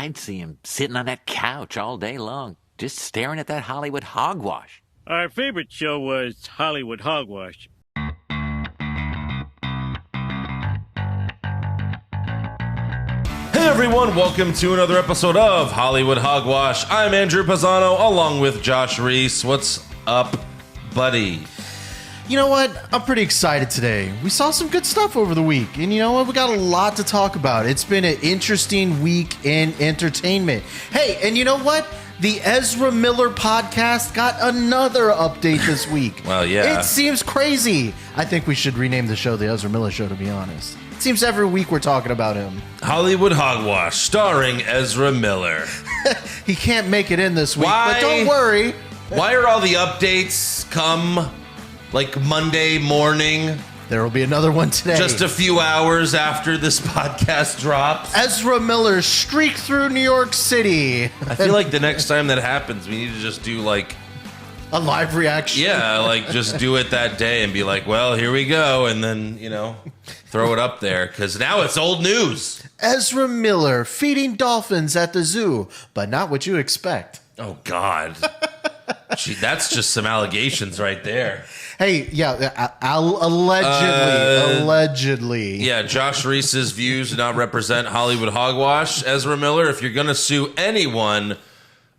I'd see him sitting on that couch all day long, just staring at that Hollywood hogwash. Our favorite show was Hollywood Hogwash. Hey everyone, welcome to another episode of Hollywood Hogwash. I'm Andrew Pisano along with Josh Reese. What's up, buddy? You know what? I'm pretty excited today. We saw some good stuff over the week, and you know what? We got a lot to talk about. It's been an interesting week in entertainment. Hey, and you know what? The Ezra Miller podcast got another update this week. Well, yeah. It seems crazy. I think we should rename the show the Ezra Miller Show, to be honest. It seems every week we're talking about him. Hollywood Hogwash, starring Ezra Miller. He can't make it in this week, Why? but don't worry. Why are all the updates come like Monday morning? There will be another one today. Just a few hours after this podcast drops. Ezra Miller streaked through New York City. I feel like the next time that happens, we need to just do like... a live reaction. Yeah, like just do it that day and be like, well, here we go. And then, you know, throw it up there. Because now it's old news. Ezra Miller feeding dolphins at the zoo, but not what you expect. Oh, God. Gee, that's just some allegations right there. Hey, yeah, allegedly. Yeah, Josh Reese's views do not represent Hollywood Hogwash. Ezra Miller, if you're going to sue anyone,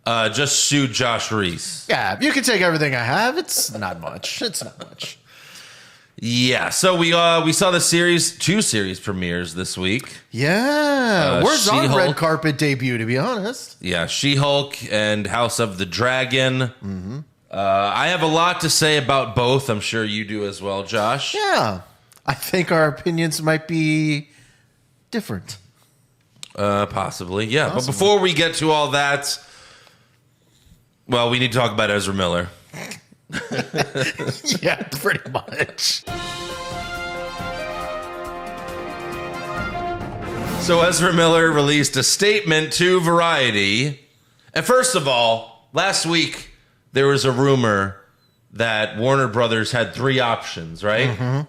just sue Josh Reese. Yeah, you can take everything I have. It's not much. Yeah, so we saw the two series premieres this week. Yeah, where's our She-Hulk. red carpet debut, to be honest? Yeah, She-Hulk and House of the Dragon. Mm-hmm. I have a lot to say about both. I'm sure you do as well, Josh. Yeah, I think our opinions might be different. Possibly, yeah. But before we get to all that, well, we need to talk about Ezra Miller. Yeah, pretty much. So Ezra Miller released a statement to Variety. And first of all, last week, there was a rumor that Warner Brothers had three options, right? Mm-hmm.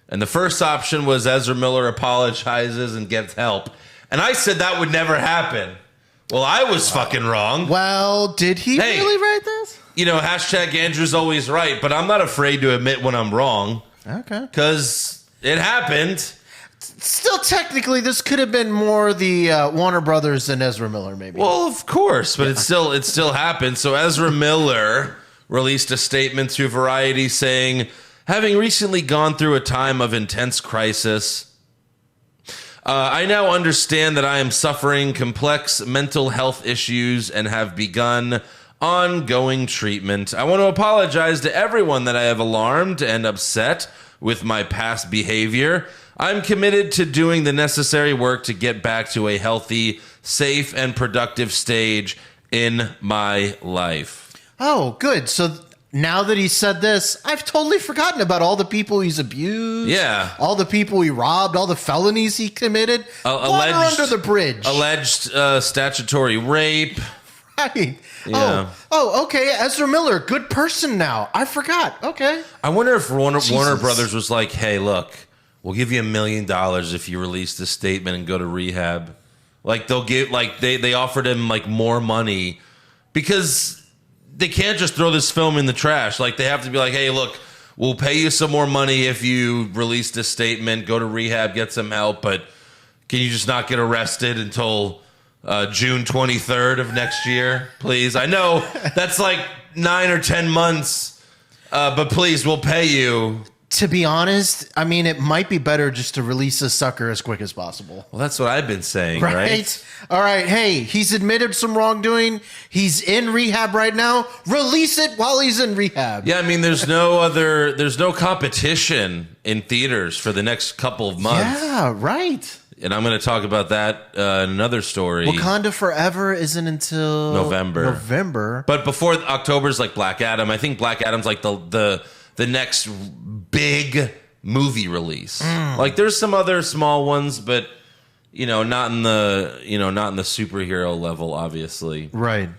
And the first option was Ezra Miller apologizes and gets help. And I said that would never happen. Well, I was fucking wrong. Well, did he really write this? You know, hashtag Andrew's always right, but I'm not afraid to admit when I'm wrong. Okay. Because it happened. Still, technically, this could have been more the Warner Brothers than Ezra Miller, maybe. Well, of course, but it still happened. So Ezra Miller released a statement to Variety saying, having recently gone through a time of intense crisis, I now understand that I am suffering complex mental health issues and have begun ongoing treatment. I want to apologize to everyone that I have alarmed and upset with my past behavior. I'm committed to doing the necessary work to get back to a healthy, safe, and productive stage in my life. Oh, good. So now that he said this, I've totally forgotten about all the people he's abused. Yeah. All the people he robbed, all the felonies he committed. Water under the bridge. Alleged statutory rape. Right. Yeah. Oh, okay. Ezra Miller, good person now. I forgot. Okay. I wonder if Warner Brothers was like, hey, look, we'll give you $1 million if you release this statement and go to rehab. Like they'll give, like they offered him like more money because they can't just throw this film in the trash. Like they have to be like, hey, look, we'll pay you some more money if you release this statement, go to rehab, get some help, but can you just not get arrested until June 23rd of next year, please? I know that's like 9 or 10 months, but please, we'll pay you. To be honest, I mean, it might be better just to release this sucker as quick as possible. Well, that's what I've been saying, right? All right. Hey, he's admitted some wrongdoing. He's in rehab right now. Release it while he's in rehab. Yeah, I mean, there's no competition in theaters for the next couple of months. Yeah, right. And I'm going to talk about that in another story. Wakanda Forever isn't until November. But before October's like Black Adam. I think Black Adam's like the next big movie release. Like there's some other small ones, but not in the superhero level, obviously. Right.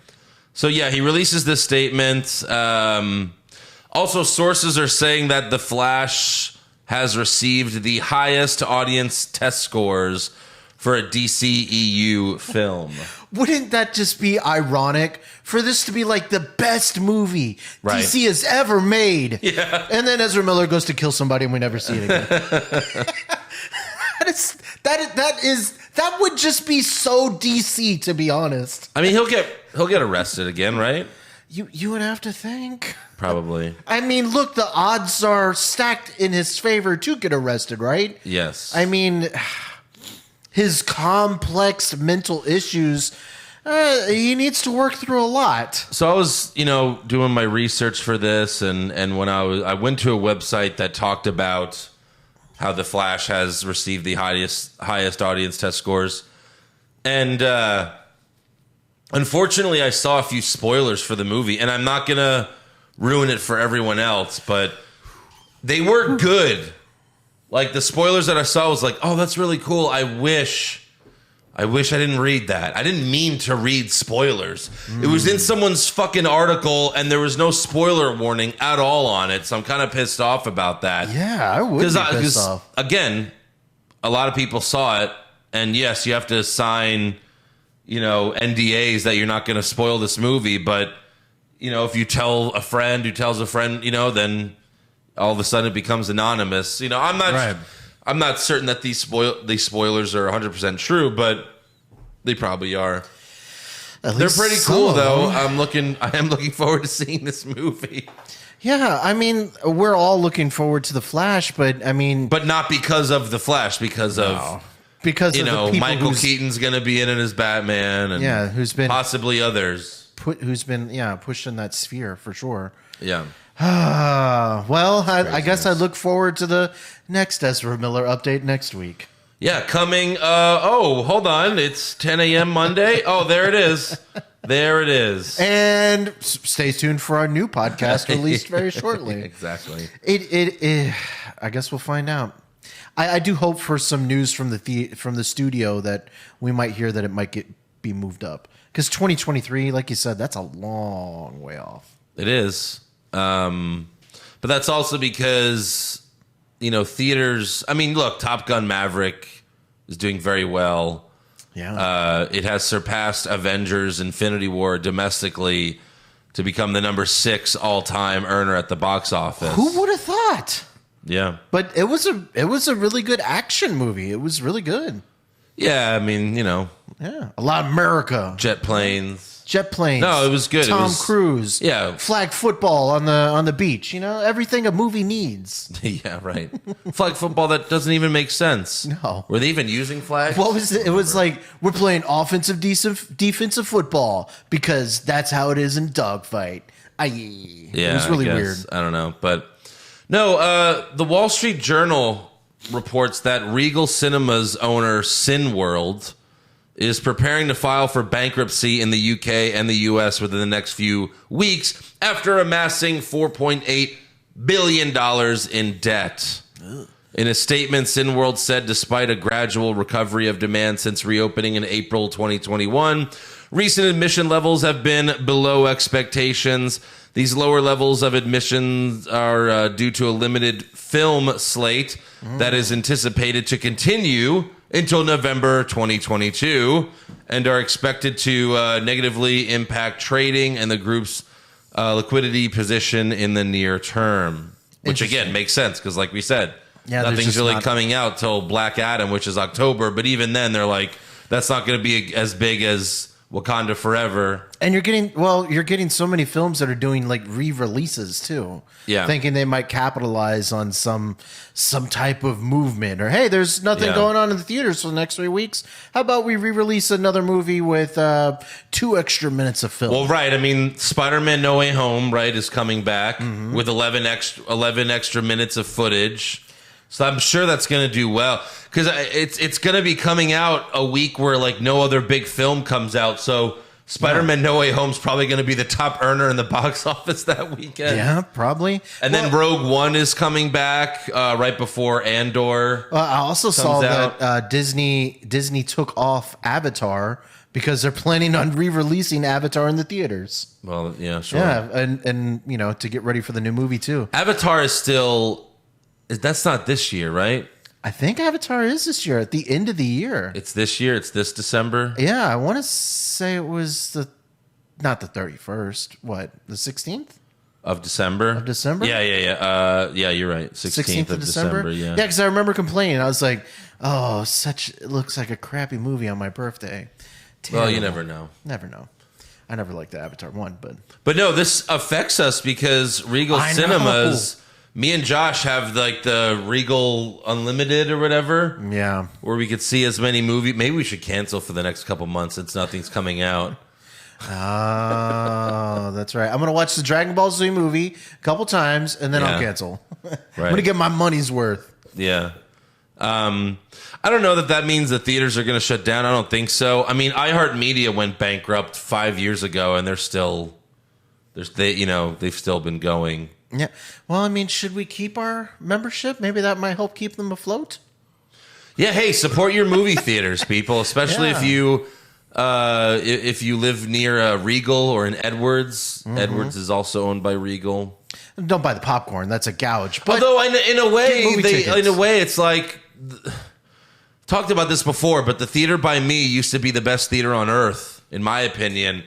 So yeah, he releases this statement. Also, sources are saying that The Flash has received the highest audience test scores for a DCEU film. wouldn't that just be ironic for this to be like the best movie DC has ever made? Yeah. And then Ezra Miller goes to kill somebody and we never see it again. That would just be so DC, to be honest. I mean, he'll get arrested again, right? You would have to think. Probably. I mean, look, the odds are stacked in his favor to get arrested, right? Yes. I mean, his complex mental issues, he needs to work through a lot. So I was, doing my research for this, and when I went to a website that talked about how The Flash has received the highest audience test scores, and unfortunately, I saw a few spoilers for the movie, and I'm not gonna ruin it for everyone else, but they were good. Like, the spoilers that I saw was like, oh, that's really cool. I wish I didn't read that. I didn't mean to read spoilers. It was in someone's fucking article, and there was no spoiler warning at all on it, so I'm kind of pissed off about that. Yeah, I would be pissed off. Again, a lot of people saw it, and yes, you have to sign, NDAs that you're not going to spoil this movie, but if you tell a friend who tells a friend, then all of a sudden it becomes anonymous. I'm not certain that these spoilers are 100% true, but they probably are. They're pretty cool, though. I am looking forward to seeing this movie. Yeah, I mean, we're all looking forward to The Flash, but not because of The Flash, because of the people Michael Keaton's going to be in it as Batman, and who's been possibly others. Pushed in that sphere for sure. Yeah. Well, I guess I look forward to the next Ezra Miller update next week. Yeah, coming. Hold on. It's 10 a.m. Monday. Oh, there it is. There it is. And stay tuned for our new podcast released very shortly. Exactly. I guess we'll find out. I do hope for some news from the studio that we might hear that it might be moved up. Because 2023, like you said, that's a long way off. It is. But that's also because, theaters... I mean, look, Top Gun Maverick is doing very well. Yeah. It has surpassed Avengers Infinity War domestically to become the number 6 all-time earner at the box office. Who would have thought? Yeah. But it was a really good action movie. It was really good. Yeah, I mean, Yeah. A lot of America. jet planes. No, it was good. Tom Cruise. Yeah. Flag football on the beach. Everything a movie needs. Yeah, right. Flag football that doesn't even make sense. No. Were they even using flags? What was it? It was like, we're playing offensive, defensive football because that's how it is in dogfight. Yeah, it was really weird. I don't know. But no, the Wall Street Journal reports that Regal Cinemas owner Cineworld is preparing to file for bankruptcy in the UK and the US within the next few weeks after amassing $4.8 billion in debt. Ugh. In a statement, Cineworld said despite a gradual recovery of demand since reopening in April 2021, recent admission levels have been below expectations. These lower levels of admissions are due to a limited film slate that is anticipated to continue until November 2022 and are expected to negatively impact trading and the group's liquidity position in the near term. Which, again, makes sense because, like we said, nothing's really coming out till Black Adam, which is October. But even then, they're like, that's not going to be as big as Wakanda Forever. And you're getting so many films that are doing like re-releases too. Yeah. Thinking they might capitalize on some type of movement, or hey, there's nothing going on in the theaters for the next 3 weeks. How about we re-release another movie with 2 extra minutes of film? Well, right. I mean, Spider-Man No Way Home, right, is coming back with 11 extra minutes of footage. So I'm sure that's going to do well because it's going to be coming out a week where like no other big film comes out. So Spider-Man No Way Home is probably going to be the top earner in the box office that weekend. Yeah, probably. And then Rogue One is coming back right before Andor. I also saw that Disney took off Avatar because they're planning on re-releasing Avatar in the theaters. Well, yeah, sure. Yeah, and to get ready for the new movie too. Avatar is still... That's not this year, right? I think Avatar is this year, at the end of the year. It's this year. It's this December. Yeah, I want to say it was not the 31st. What, the 16th? Of December? Of December? Yeah. Yeah, you're right. 16th of December. Yeah. Yeah, because I remember complaining. I was like, oh, it looks like a crappy movie on my birthday. Well, you Terrible. never know. Never know. I never liked the Avatar 1, but... But no, this affects us because Regal I know. Cinemas, me and Josh have like the Regal Unlimited or whatever, Yeah. where we could see as many movies. Maybe we should cancel for the next couple months since nothing's coming out. Oh, that's right. I'm going to watch the Dragon Ball Z movie a couple times, and then I'll Yeah. cancel. I'm Right. going to get my money's worth. Yeah. I don't know that means the theaters are going to shut down. I don't think so. I mean, iHeartMedia went bankrupt 5 years ago, and they've still been going. Yeah. Well, I mean, should we keep our membership? Maybe that might help keep them afloat. Yeah. Hey, support your movie theaters, people, especially Yeah. if you live near a Regal or an Edwards. Mm-hmm. Edwards is also owned by Regal. Don't buy the popcorn. That's a gouge. But Although in a way, movie tickets. it's like talked about this before, but the theater by me used to be the best theater on earth, in my opinion.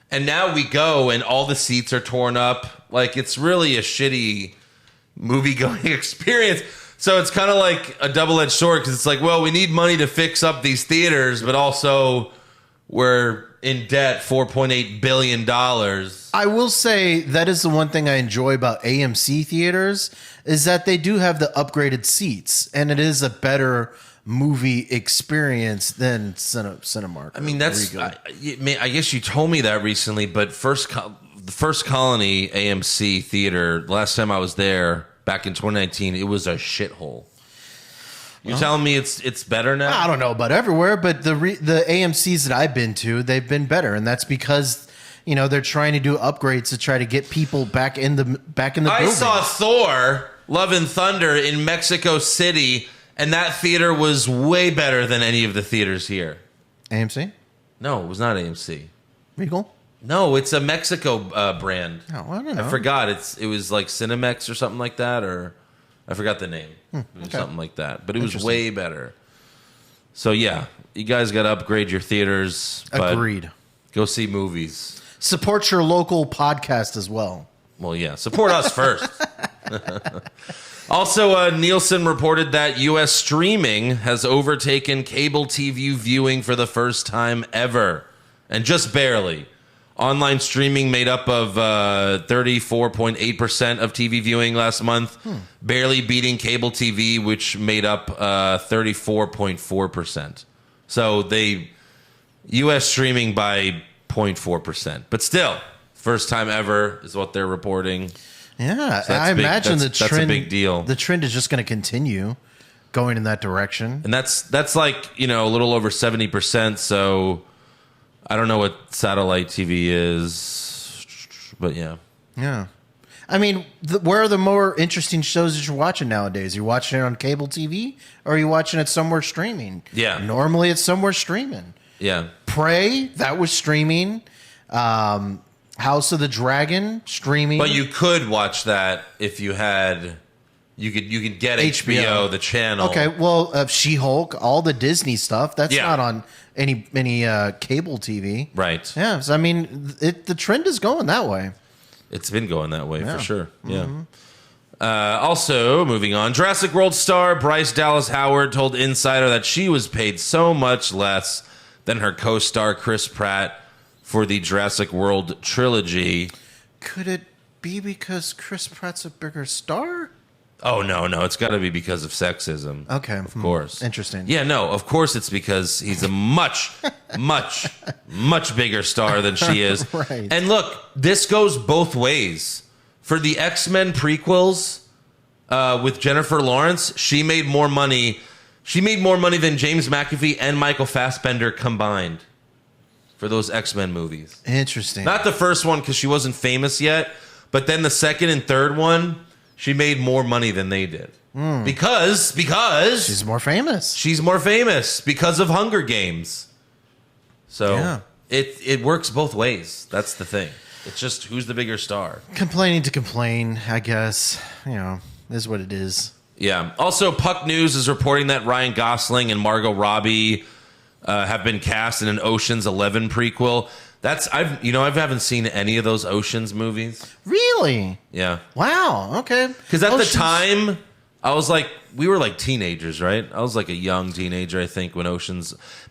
And now we go and all the seats are torn up. Like it's really a shitty movie going experience. So it's kind of like a double-edged sword because it's like, well, we need money to fix up these theaters, but also we're in debt $4.8 billion. I will say that is the one thing I enjoy about AMC theaters is that they do have the upgraded seats, and it is a better movie experience than Cinemark. I mean, that's. I guess you told me that recently, but the First Colony AMC theater. Last time I was there back in 2019, it was a shithole. You're telling me it's better now? I don't know about everywhere, but the AMC's that I've been to, they've been better, and that's because they're trying to do upgrades to try to get people back in the building. I saw Thor: Love and Thunder in Mexico City, and that theater was way better than any of the theaters here. AMC? No, it was not AMC. Regal? No, it's a Mexico brand. Oh, I don't know. I forgot. It was like Cinemex or something like that, or I forgot the name. It was something like that, but it was way better. So yeah, you guys got to upgrade your theaters. But Agreed. Go see movies. Support your local podcast as well. Well, yeah, support us first. Also, Nielsen reported that U.S. streaming has overtaken cable TV viewing for the first time ever, and just barely. Online streaming made up of 34.8% of TV viewing last month, barely beating cable TV, which made up 34.4%. So U.S. streaming by 0.4%. But still, first time ever is what they're reporting. Yeah, So I big. imagine the That's trend. a big deal. The trend is just going to continue going in that direction. And that's like, a little over 70%. So I don't know what satellite TV is, but yeah. Yeah. I mean, where are the more interesting shows that you're watching nowadays? You're watching it on cable TV or are you watching it somewhere streaming? Yeah. Normally it's somewhere streaming. Yeah. Prey, that was streaming. House of the Dragon, streaming. But you could watch that if you had... You could get HBO, the channel. Okay, well, She-Hulk, all the Disney stuff, that's Yeah. not on any cable TV. Right. Yeah, so I mean, the trend is going that way. It's been going that way for sure. Yeah. Also, moving on, Jurassic World star Bryce Dallas Howard told Insider that she was paid so much less than her co-star Chris Pratt for the Jurassic World trilogy. Could it be because Chris Pratt's a bigger star? Oh, no. It's got to be because of sexism. Okay. Of course. Interesting. Yeah, no, of course it's because he's a much, much, much bigger star than she is. Right. And look, this goes both ways. For the X-Men prequels with Jennifer Lawrence, she made more money. She made more money than James McAfee and Michael Fassbender combined for those X-Men movies. Interesting. Not the first one because she wasn't famous yet, but then the second and third one, she made more money than they did. Because She's more famous. she's more famous because of Hunger Games. So Yeah. it works both ways. That's the thing. It's just who's the bigger star. Complaining to complain, I guess. Is what it is. Yeah. Also, Puck News is reporting that Ryan Gosling and Margot Robbie have been cast in an Ocean's 11 prequel. I haven't seen any of those Ocean's movies. Really? Yeah. Wow. Okay. Because at the time, I was like, we were like teenagers, right? I was like a young teenager, I think,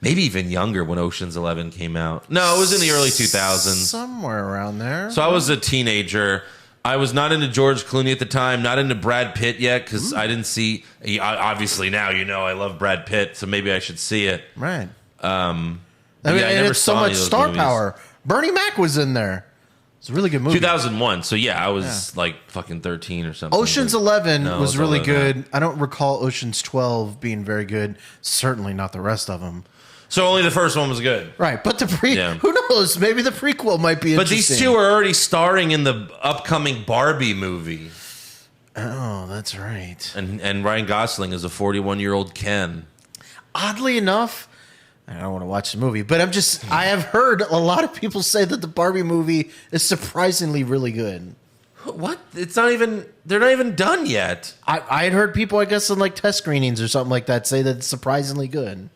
maybe even younger when Ocean's 11 came out. No, it was in the early 2000s. Somewhere around there. So I was a teenager. I was not into George Clooney at the time, not into Brad Pitt yet, because I didn't see. Obviously, now I love Brad Pitt, so maybe I should see it. Right. I and it's so much star power. Bernie Mac was in there. It's a really good movie. 2001. So yeah, I was like fucking 13 or something. Ocean's 11 was really 11, good. yeah. I don't recall Ocean's 12 being very good. Certainly not the rest of them. So only the first one was good. Right, but who knows? Maybe the prequel might be interesting. But these two are already starring in the upcoming Barbie movie. Oh, that's right. And Ryan Gosling is a 41-year-old Ken. Oddly enough, I don't want to watch the movie, but I have heard a lot of people say that the Barbie movie is surprisingly really good. What? They're not even done yet. I had heard people, I guess, in like test screenings or something like that, say that it's surprisingly good.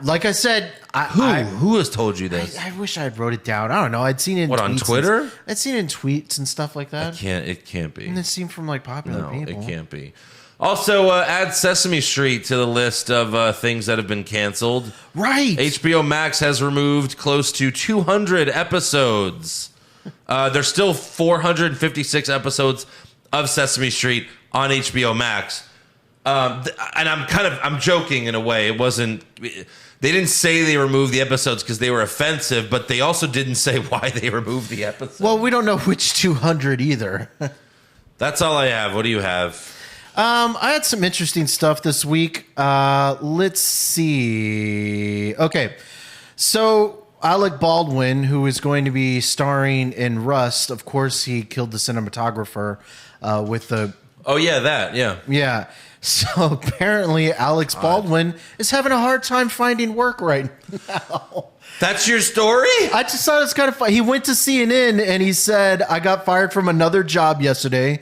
Like I said, who has told you this? I wish I had wrote it down. I don't know. I'd seen it in What, on Twitter? I'd seen it in tweets and stuff like that. It can't be. And it seemed from like popular people. It can't be. Also, add Sesame Street to the list of things that have been canceled. Right. HBO Max has removed close to 200 episodes. There's still 456 episodes of Sesame Street on HBO Max. And I'm joking in a way. It wasn't. They didn't say they removed the episodes because they were offensive, but they also didn't say why they removed the episodes. Well, we don't know which 200 either. That's all I have. What do you have? I had some interesting stuff this week. Let's see. Okay, so Alec Baldwin, who is going to be starring in Rust, of course, he killed the cinematographer with the. Oh yeah, yeah. So apparently, Alex Baldwin is having a hard time finding work right now. That's your story? I just thought it was kind of fun. He went to CNN and he said, "I got fired from another job yesterday.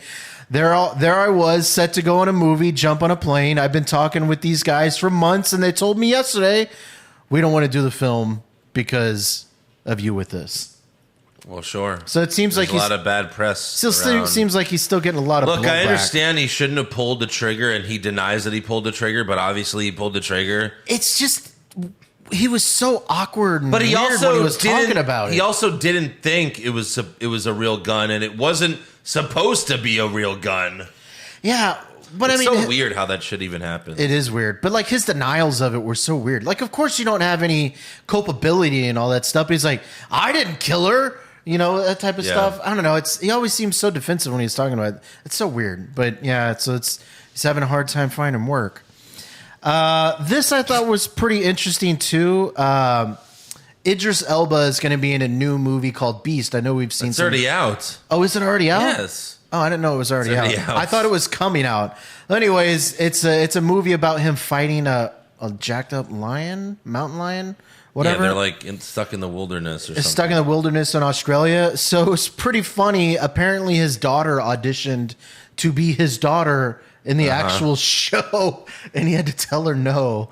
There I was, set to go on a movie, jump on a plane. I've been talking with these guys for months, and they told me yesterday, we don't want to do the film because of you with this." Well, sure. So it seems There's like a lot of bad press. Still seems like he's still getting a lot of. Look, blowback. I understand he shouldn't have pulled the trigger, and he denies that he pulled the trigger, but obviously he pulled the trigger. It's just he was so awkward and but he weird also when he was talking about it. He also didn't think it was a real gun, and it wasn't supposed to be a real gun. Yeah, but it's I mean, so weird how that should even happen. It is weird, but like his denials of it were so weird. Like, of course, you don't have any culpability and all that stuff. He's like, I didn't kill her. You know, that type of stuff. I don't know. He always seems so defensive when he's talking about it. It's so weird. But yeah, so he's having a hard time finding work. This I thought was pretty interesting too. Idris Elba is going to be in a new movie called Beast. I know we've seen. It's already out. Oh, is it already out? Yes. Oh, I didn't know it was already out. I thought it was coming out. Anyways, it's a movie about him fighting a jacked up mountain lion. Whatever. Yeah, they're like stuck in the wilderness or something. Stuck in the wilderness in Australia. So it's pretty funny. Apparently his daughter auditioned to be his daughter in the actual show, and he had to tell her no.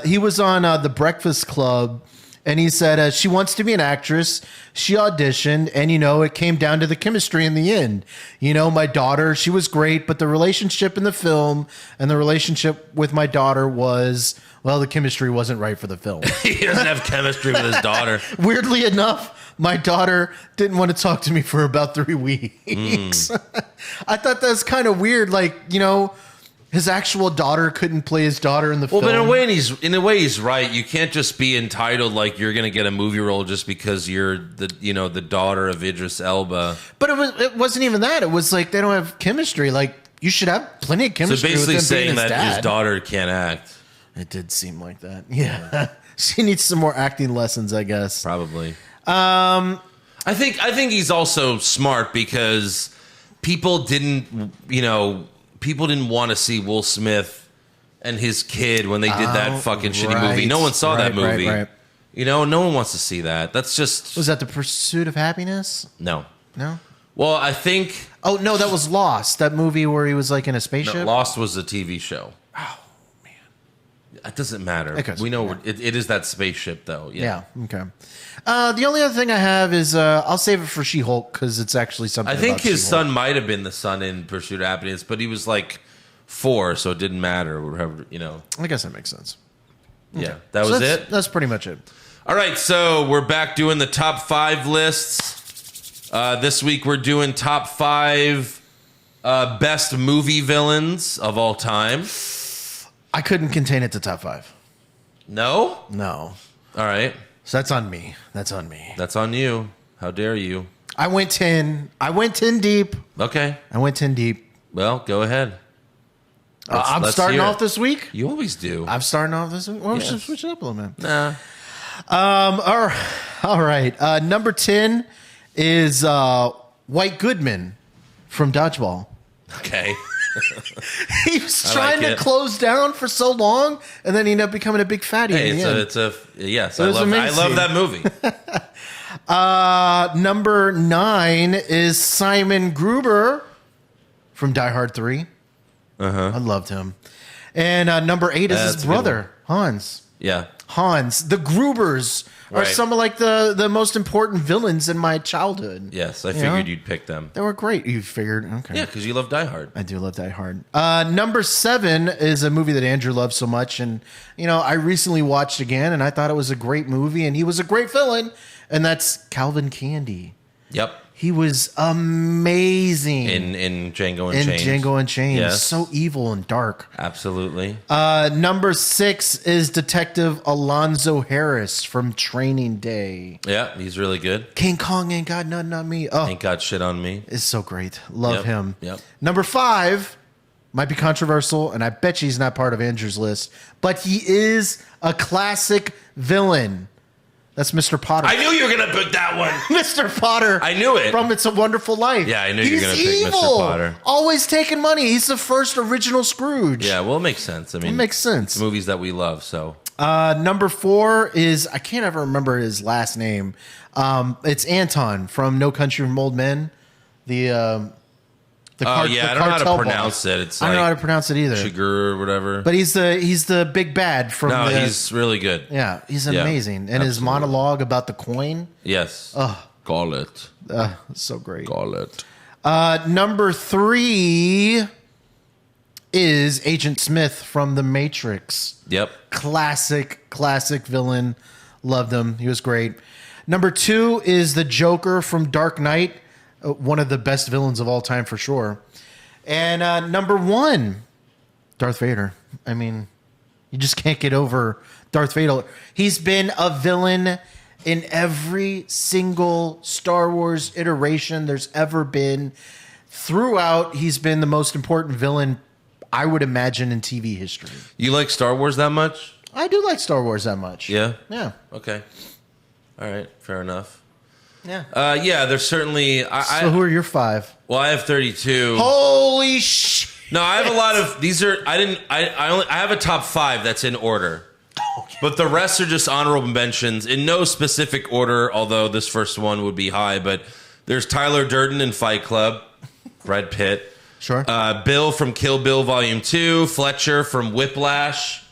He was on The Breakfast Club, and he said she wants to be an actress. She auditioned, and, it came down to the chemistry in the end. My daughter, she was great, but the relationship in the film and the relationship with my daughter was... Well, the chemistry wasn't right for the film. He doesn't have chemistry with his daughter. Weirdly enough, my daughter didn't want to talk to me for about 3 weeks. I thought that was kind of weird. Like, his actual daughter couldn't play his daughter in the film. Well, but in a way, he's right. You can't just be entitled like you're going to get a movie role just because you're the daughter of Idris Elba. But it wasn't even that. It was like they don't have chemistry. Like, you should have plenty of chemistry. So basically with him saying being his that dad. his daughter can't act. It did seem like that. Yeah. She needs some more acting lessons, I guess. Probably. I think he's also smart because people didn't want to see Will Smith and his kid when they did that fucking shitty movie. No one saw that movie. Right. No one wants to see that. That's just... Was that The Pursuit of Happiness? No. No? Well, I think Oh no, that was Lost. That movie where he was like in a no, spaceship. Lost was a TV show. Oh man, it doesn't matter. We know it is that spaceship though. Yeah. Okay. The only other thing I have is I'll save it for She-Hulk because it's actually something. I think about his She-Hulk. son might have been the son in Pursuit of Happiness, but he was like 4, so it didn't matter. Whatever, I guess that makes sense. Yeah, that So was that's, it. That's pretty much it. All right, so we're back doing the top 5 lists. This week we're doing top 5 best movie villains of all time. I couldn't contain it to top 5. No? No. All right. So that's on me. That's on me. That's on you. How dare you? I went 10. I went 10 deep. Okay. I went 10 deep. Well, go ahead. I'm let's starting hear off it. this week. You always do. I'm starting off this week. Well, we Yes. should switch it up a little bit. Nah. All right. Number 10 is White Goodman from Dodgeball. Okay. He was I trying like to it. close down for so long, and then he ended up becoming a big fatty. Hey, in the end. yes. It I was love amazing. that movie. Number 9 is Simon Gruber from Die Hard 3. I loved him. And number 8 is That's his a good brother, Hans. Yeah. Hans. The Grubers are Right. some of like the most important villains in my childhood. Yes, I You figured know? you'd pick them. They were great. You figured. Okay. Yeah, because you love Die Hard. I do love Die Hard. Number 7 is a movie that Andrew loves so much. And, I recently watched again, and I thought it was a great movie, and he was a great villain. And that's Calvin Candy. Yep. He was amazing In Django and Chains. Django Unchained. Yes. So evil and dark. Absolutely. Number 6 is Detective Alonzo Harris from Training Day. Yeah, he's really good. King Kong ain't got nothing on me. Oh, Ain't got shit on me. it's so great. Love Yep, him. yep. Number 5 might be controversial, and I bet you he's not part of Andrew's list, but he is a classic villain. That's Mr. Potter. I knew you were gonna pick that one. Mr. Potter. I knew it. From It's a Wonderful Life. Yeah, I knew you were gonna pick Mr. evil. Potter. Always taking money. He's the first original Scrooge. Yeah, well, it makes sense. I mean, It makes sense. It's movies that we love. So Number 4 is, I can't ever remember his last name. It's Anton from No Country for Old Men. yeah, I don't know how to cartel pronounce boss. it. It's I don't know how like to pronounce it either. Sugar or whatever. But he's the big bad from no, the. he's really good. Yeah, he's Yeah, amazing. And his absolutely. monologue about the coin, Yes. Call it. so great. Call it. Number 3 is Agent Smith from The Matrix. Yep. Classic villain. Loved him. He was great. Number 2 is the Joker from Dark Knight. One of the best villains of all time for sure. And number 1, Darth Vader. I mean, you just can't get over Darth Vader. He's been a villain in every single Star Wars iteration there's ever been. Throughout, he's been the most important villain, I would imagine, in TV history. You like Star Wars that much? I do like Star Wars that much. Yeah. Yeah. Okay. All right. Fair enough. Yeah. Yeah. There's certainly. So who are your 5? Well, I have 32. Holy shit. No, I have a lot of these. I have a top 5 that's in order, but the rest are just honorable mentions in no specific order. Although this first one would be high, but there's Tyler Durden in Fight Club, Brad Pitt, Sure. Bill from Kill Bill Volume 2, Fletcher from Whiplash.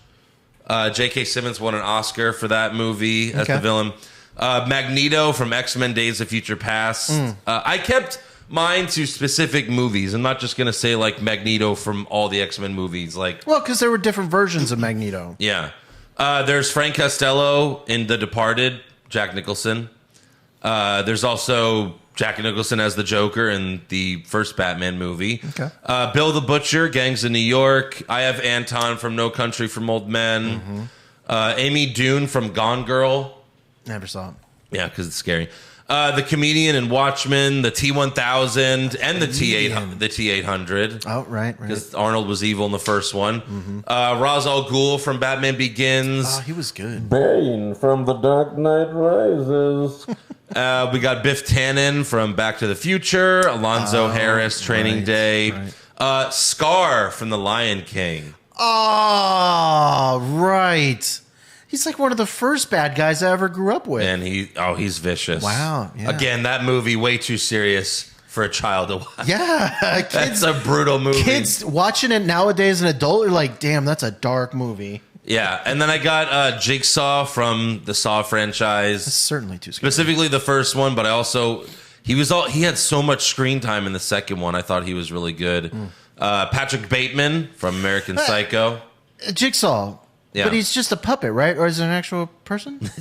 J.K. Simmons won an Oscar for that movie as Okay. the villain. Magneto from X-Men: Days of Future Past. I kept mine to specific movies. I'm not just going to say like Magneto from all the X-Men movies. Like, Well, because there were different versions of Magneto. yeah. There's Frank Costello in The Departed, Jack Nicholson. There's also Jack Nicholson as the Joker in the first Batman movie. Okay. Bill the Butcher, Gangs of New York. I have Anton from No Country for Old Men. Amy Dune from Gone Girl. Never saw it. Yeah, because it's scary. The Comedian in Watchmen, the T-1000, and the T-800. Oh, right. Because Arnold was evil in the first one. Ra's al Ghul from Batman Begins. Oh, he was good. Bane from The Dark Knight Rises. We got Biff Tannen from Back to the Future. Alonzo Harris, Training right, Day. right. Scar from The Lion King. Oh, right. He's like one of the first bad guys I ever grew up with. And he's vicious. Wow, yeah. Again, that movie way too serious for a child to watch. Yeah, That's a brutal movie. Kids watching it nowadays, an adult, are like, damn, that's a dark movie. Yeah, and then I got Jigsaw from the Saw franchise. That's certainly too scary. Specifically the first one, but I also he had so much screen time in the second one. I thought he was really good. Patrick Bateman from American Psycho. Jigsaw. Yeah. But he's just a puppet, right? Or is it an actual person?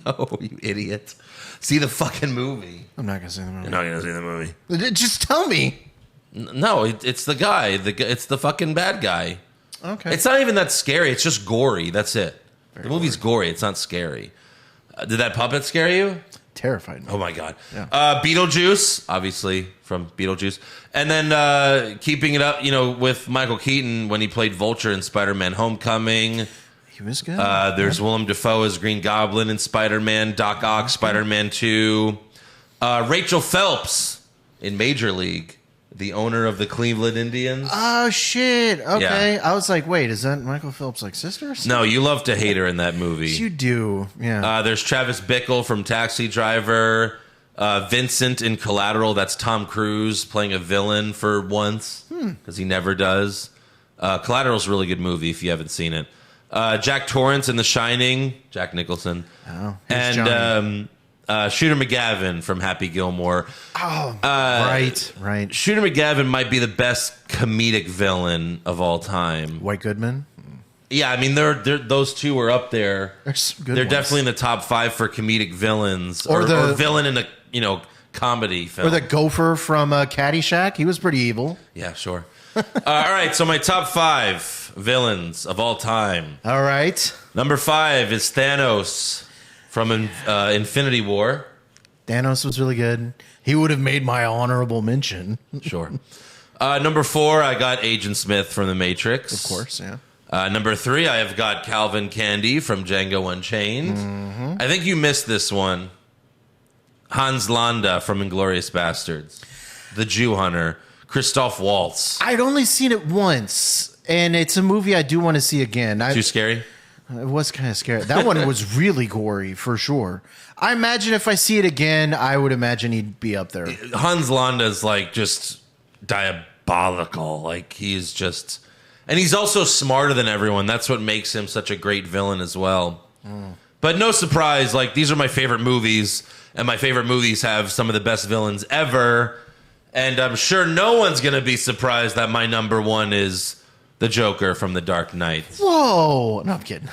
No, you idiot. See the fucking movie. I'm not gonna say the movie. You're not gonna see the movie. Just tell me. No, it's the guy. It's the fucking bad guy. Okay. It's not even that scary. It's just gory. That's it. The movie's gory. It's not scary. Did that puppet scare you? Terrified me. Oh my god. Yeah. Beetlejuice, obviously from Beetlejuice, and then keeping it up, with Michael Keaton when he played Vulture in Spider-Man: Homecoming. He was good. There's Willem Dafoe as Green Goblin in Spider-Man, Doc Ock, Spider-Man 2. Rachel Phelps in Major League, the owner of the Cleveland Indians. Oh, shit. Okay. Yeah. I was like, wait, is that Michael Phelps' like sister or something? No, you love to hate her in that movie. You do. Yeah. There's Travis Bickle from Taxi Driver. Vincent in Collateral. That's Tom Cruise playing a villain for once because he never does. Collateral's a really good movie if you haven't seen it. Jack Torrance in The Shining. Jack Nicholson. Oh, and Shooter McGavin from Happy Gilmore. Oh, right. Shooter McGavin might be the best comedic villain of all time. White Goodman. Yeah, I mean, those two are up there. They're definitely in the top 5 for comedic villains, or villain in a comedy film. Or the gopher from Caddyshack. He was pretty evil. Yeah, sure. All right, so my top 5 villains of all time. All right. Number 5 is Thanos from Infinity War. Thanos was really good. He would have made my honorable mention. Sure. Number 4, I got Agent Smith from The Matrix. Of course, yeah. Number 3, I have got Calvin Candy from Django Unchained. Mm-hmm. I think you missed this one. Hans Landa from Inglourious Bastards. The Jew Hunter. Christoph Waltz. I'd only seen it once, and it's a movie I do want to see again. Too scary? It was kind of scary. That one was really gory, for sure. I imagine if I see it again, I would imagine he'd be up there. Hans Landa's like just diabolical. Like he's just... And he's also smarter than everyone. That's what makes him such a great villain as well. But no surprise, like these are my favorite movies, and my favorite movies have some of the best villains ever. And I'm sure no one's going to be surprised that my number 1 is the Joker from The Dark Knight. Whoa. No, I'm kidding.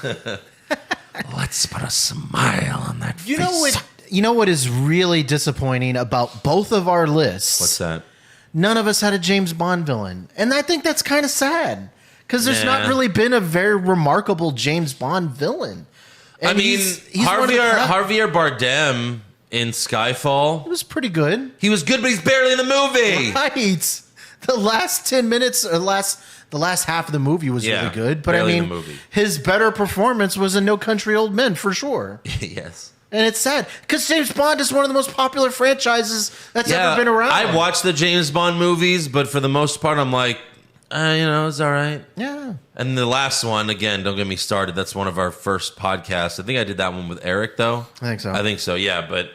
Let's put a smile on that face. You know what is really disappointing about both of our lists? What's that? None of us had a James Bond villain. And I think that's kind of sad. Because there's not really been a very remarkable James Bond villain. And I mean, Javier Bardem in Skyfall. He was pretty good. He was good, but he's barely in the movie. Right. The last 10 minutes, or the last half of the movie was really good. But I mean, his better performance was in No Country Old Men, for sure. Yes. And it's sad because James Bond is one of the most popular franchises that's ever been around. I watched the James Bond movies, but for the most part, I'm like, it's all right. Yeah. And the last one, again, don't get me started. That's one of our first podcasts. I think I did that one with Eric, though. I think so. Yeah. But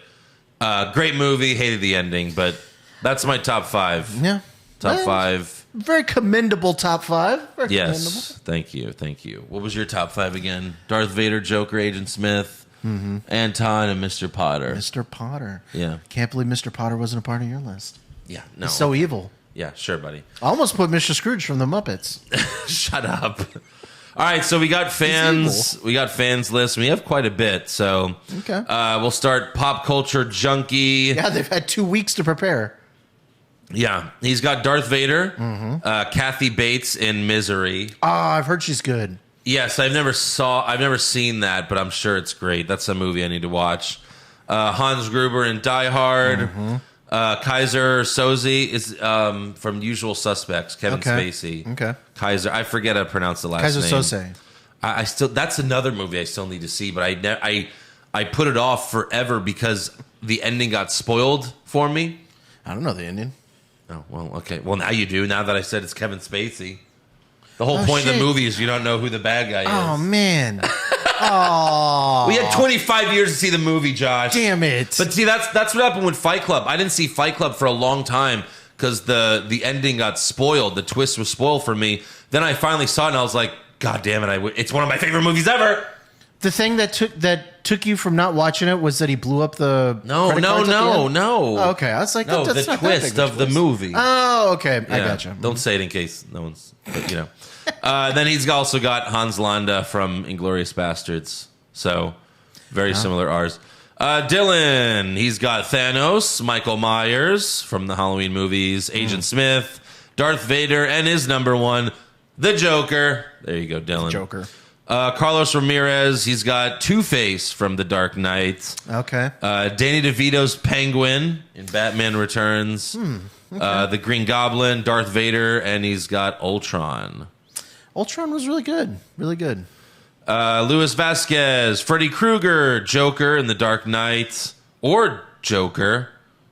great movie. Hated the ending, but that's my top 5. Yeah. Top 5. Very commendable top 5. Very yes. Thank you. What was your top 5 again? Darth Vader, Joker, Agent Smith, Anton, and Mr. Potter. Mr. Potter. Yeah. Can't believe Mr. Potter wasn't a part of your list. Yeah. No. He's so evil. Yeah, sure, buddy. I almost put Mr. Scrooge from the Muppets. Shut up. All right, so we got fans. We got fans lists. We have quite a bit. So okay. We'll start Pop Culture Junkie. Yeah, they've had 2 weeks to prepare. Yeah, he's got Darth Vader, Kathy Bates in Misery. Oh, I've heard she's good. Yes, I've never seen that, but I'm sure it's great. That's a movie I need to watch. Hans Gruber in Die Hard. Kaiser Soze is from Usual Suspects. Kevin Spacey. Okay. Kaiser. I forget how to pronounce the last Kaiser name. Soze. I still. That's another movie I still need to see, but I put it off forever because the ending got spoiled for me. I don't know the ending. Oh well, okay. Well, now you do. Now that I said it's Kevin Spacey, the whole point of the movie is you don't know who the bad guy is. Oh man. Oh, We had 25 years to see the movie, Josh. damn it. But see, that's what happened with Fight Club. I didn't see Fight Club for a long time because the ending got spoiled. The twist was spoiled for me. Then I finally saw it, and I was like, God damn it! It's one of my favorite movies ever. The thing that took you from not watching it was that he blew up the No. credit cards at the end? Oh, Oh, okay, I was like, no, that's the not that big twist a of the twist. movie. Oh, okay, I Yeah. gotcha. Don't say it in case no one's, but, you know. Then he's also got Hans Landa from Inglourious Bastards. So very similar ours. Dylan, he's got Thanos, Michael Myers from the Halloween movies, Agent Smith, Darth Vader, and his number one, the Joker. There you go, Dylan. Joker. Carlos Ramirez, he's got Two-Face from The Dark Knight. Okay. Danny DeVito's Penguin in Batman Returns. The Green Goblin, Darth Vader, and he's got Ultron. Ultron was really good. Really good. Luis Vasquez, Freddy Krueger, Joker in The Dark Knight, or Joker.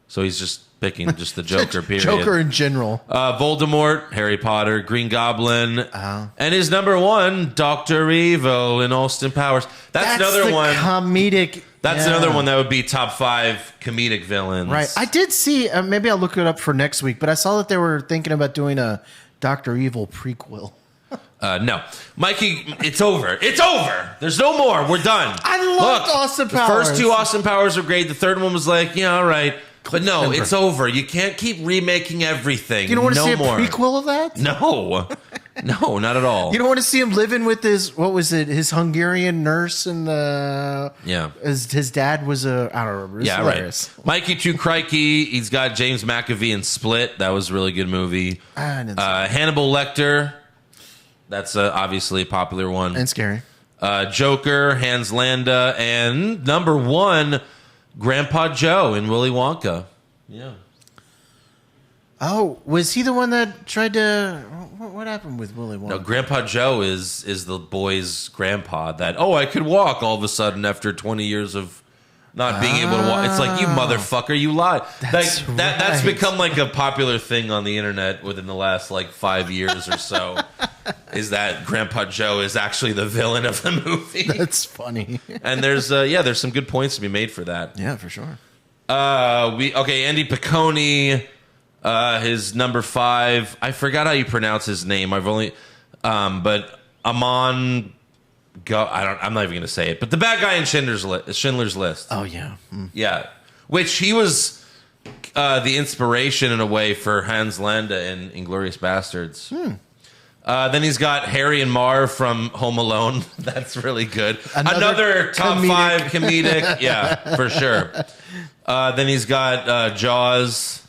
So he's just picking just the Joker, period. Joker in general. Voldemort, Harry Potter, Green Goblin, and his number one, Dr. Evil in Austin Powers. That's another the one. Comedic. That's yeah. another one that would be top 5 comedic villains. Right. I did see, maybe I'll look it up for next week, but I saw that they were thinking about doing a Dr. Evil prequel. No. Mikey, it's over. It's over. There's no more. We're done. I loved Austin Powers. The first 2 Austin Powers were great. The third one was like, yeah, all right. But no, it's over. You can't keep remaking everything. You don't want to see a more. prequel of that? No. No, not at all. You don't want to see him living with his Hungarian nurse and his dad was I don't remember. It was hilarious. Right. Mikey Too Crikey, he's got James McAvee in Split. That was a really good movie. Hannibal Lecter, that's obviously a popular one. And scary. Joker, Hans Landa, and number 1, Grandpa Joe in Willy Wonka. Yeah. Oh, was he the one that tried to? What happened with Willy Wonka? No, Grandpa Joe is the boy's grandpa. That I could walk all of a sudden after 20 years of not being able to walk. It's like, you motherfucker, you lied. That's become like a popular thing on the internet within the last 5 years or so. Is that Grandpa Joe is actually the villain of the movie? That's funny. And there's some good points to be made for that. Yeah, for sure. Andy Piccone, his number 5. I forgot how you pronounce his name. I've only, but Amon. I'm not even going to say it. But the bad guy in Schindler's List. Oh yeah, yeah. Which he was the inspiration in a way for Hans Landa in Inglourious Bastards. Then he's got Harry and Marv from Home Alone. That's really good. Another top 5 comedic. Yeah, for sure. Then he's got Jaws.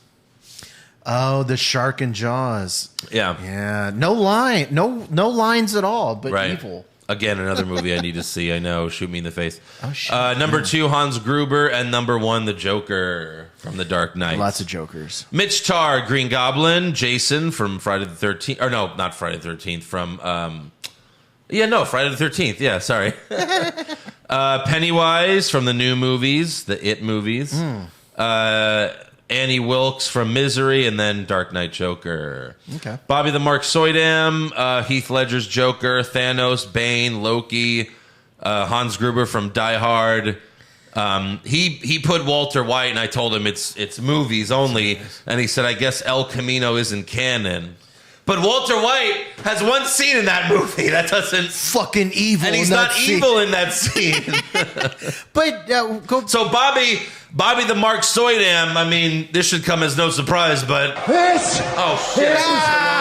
Oh, the shark in Jaws. Yeah. Yeah. No lines at all, but evil. Again, another movie I need to see. I know. Shoot me in the face. Oh, shit. Number 2, Hans Gruber. And number 1, the Joker from The Dark Knight. Lots of Jokers. Mitch Tarr, Green Goblin. Jason from Friday the 13th. Or no, not Friday the 13th. From, Friday the 13th. Yeah, sorry. Pennywise from the new movies, the It movies. Annie Wilkes from Misery, and then Dark Knight Joker. Okay. Bobby the Mark Soydam, Heath Ledger's Joker, Thanos, Bane, Loki, Hans Gruber from Die Hard. He put Walter White, and I told him it's movies only, and he said, I guess El Camino isn't canon. But Walter White has one scene in that movie that doesn't... Fucking evil. And he's not evil in that scene. But, So Bobby the Mark Soydam, I mean, this should come as no surprise, but... Oh, shit.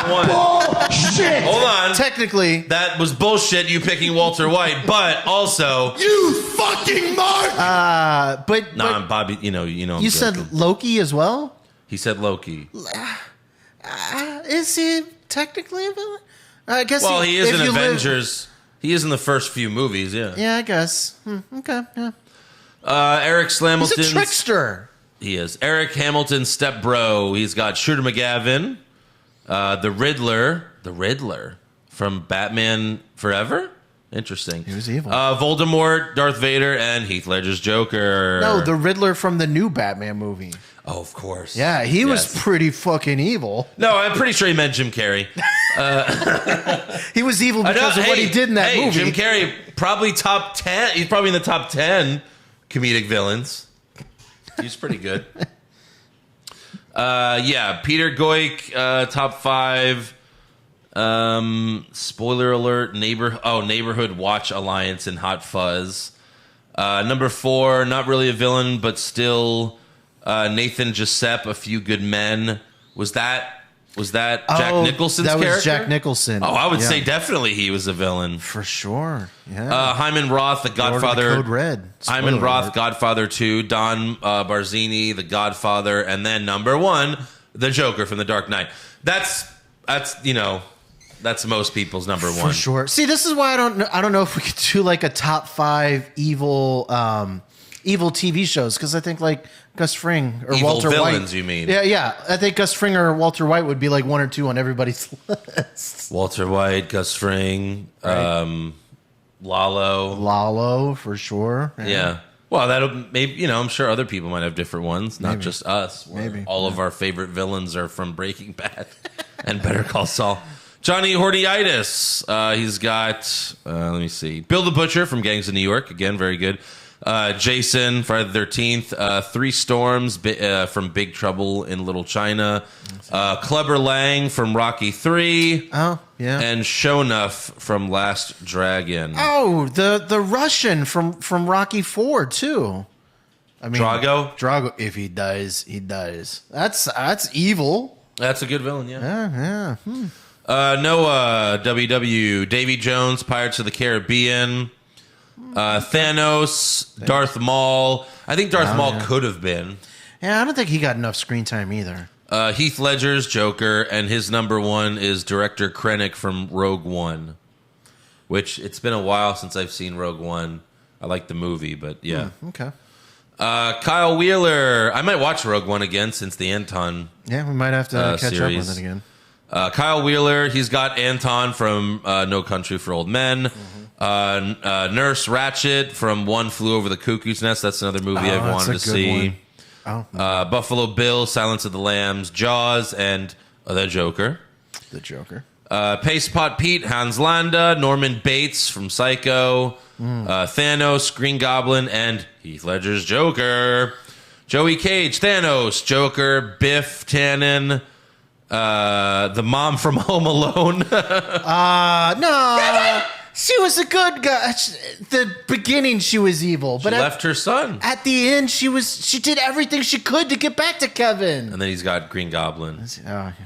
Bullshit. Hold on. technically... That was bullshit, you picking Walter White, but also... You fucking Mark. But Bobby, you know. You said Loki as well? He said Loki. Is he technically a villain? I guess. Well, he is in Avengers. He is in the first few movies, yeah. Yeah, I guess. Okay, yeah. Eric Slamilton's... He's a trickster. He is. Eric Hamilton's stepbro. He's got Shooter McGavin, the Riddler from Batman Forever. Interesting. He was evil. Voldemort, Darth Vader, and Heath Ledger's Joker. No, the Riddler from the new Batman movie. Oh, of course. Yeah, he was Yes. pretty fucking evil. No, I'm pretty sure he meant Jim Carrey. He was evil because of what he did in that movie. Jim Carrey, probably top 10. He's probably in the top 10 comedic villains. He's pretty good. Peter Goik, top 5. Spoiler alert, Neighborhood Watch Alliance and Hot Fuzz. Number 4, not really a villain, but still Nathan Giuseppe, A Few Good Men. Was that Jack Nicholson's character? That was Jack Nicholson. Oh, I would say definitely he was a villain. For sure. Yeah. Hyman Roth, The Godfather. Code Red. Hyman Spoiler Roth, alert. Godfather 2. Don Barzini, The Godfather. And then number 1, The Joker from The Dark Knight. That's most people's number 1. For sure. See, this is why I don't know if we could do like a top 5 evil TV shows, because I think like Gus Fring or Evil Walter villains, White. you mean? Yeah. I think Gus Fring or Walter White would be like 1 or 2 on everybody's list. Walter White, Gus Fring, Right. Lalo. For sure. Yeah. Well, that'll maybe, I'm sure other people might have different ones, not Maybe. just us. Maybe. All of our favorite villains are from Breaking Bad and Better Call Saul. Johnny Hordiitis. He's got, let me see, Bill the Butcher from Gangs of New York. Again, very good. Jason, Friday the 13th. Three Storms from Big Trouble in Little China. Clubber Lang from Rocky 3. Oh, yeah. And Shonuff from Last Dragon. Oh, the Russian from Rocky 4 too. I mean, Drago? If he dies, he dies. That's evil. That's a good villain, yeah. Yeah. Noah, WW, Davy Jones, Pirates of the Caribbean, Thanos, Darth Maul. I think Darth Maul could have been. Yeah, I don't think he got enough screen time either. Heath Ledger's Joker, and his number 1 is director Krennic from Rogue One, which it's been a while since I've seen Rogue One. I like the movie, but yeah. Okay. Kyle Wheeler. I might watch Rogue One again since the Anton. Yeah, we might have to catch series. up with it again. Kyle Wheeler, he's got Anton from No Country for Old Men. Nurse Ratchet from One Flew Over the Cuckoo's Nest. That's another movie I've wanted to see. Oh, Buffalo Bill, Silence of the Lambs, Jaws, and The Joker. the Joker. Paste Pot Pete, Hans Landa, Norman Bates from Psycho, Thanos, Green Goblin, and Heath Ledger's Joker. Joey Cage, Thanos, Joker, Biff Tannen, the mom from Home Alone. No, she was a good guy. The beginning, she was evil, but She left her son. at the end, she did everything she could to get back to Kevin. And then he's got Green Goblin.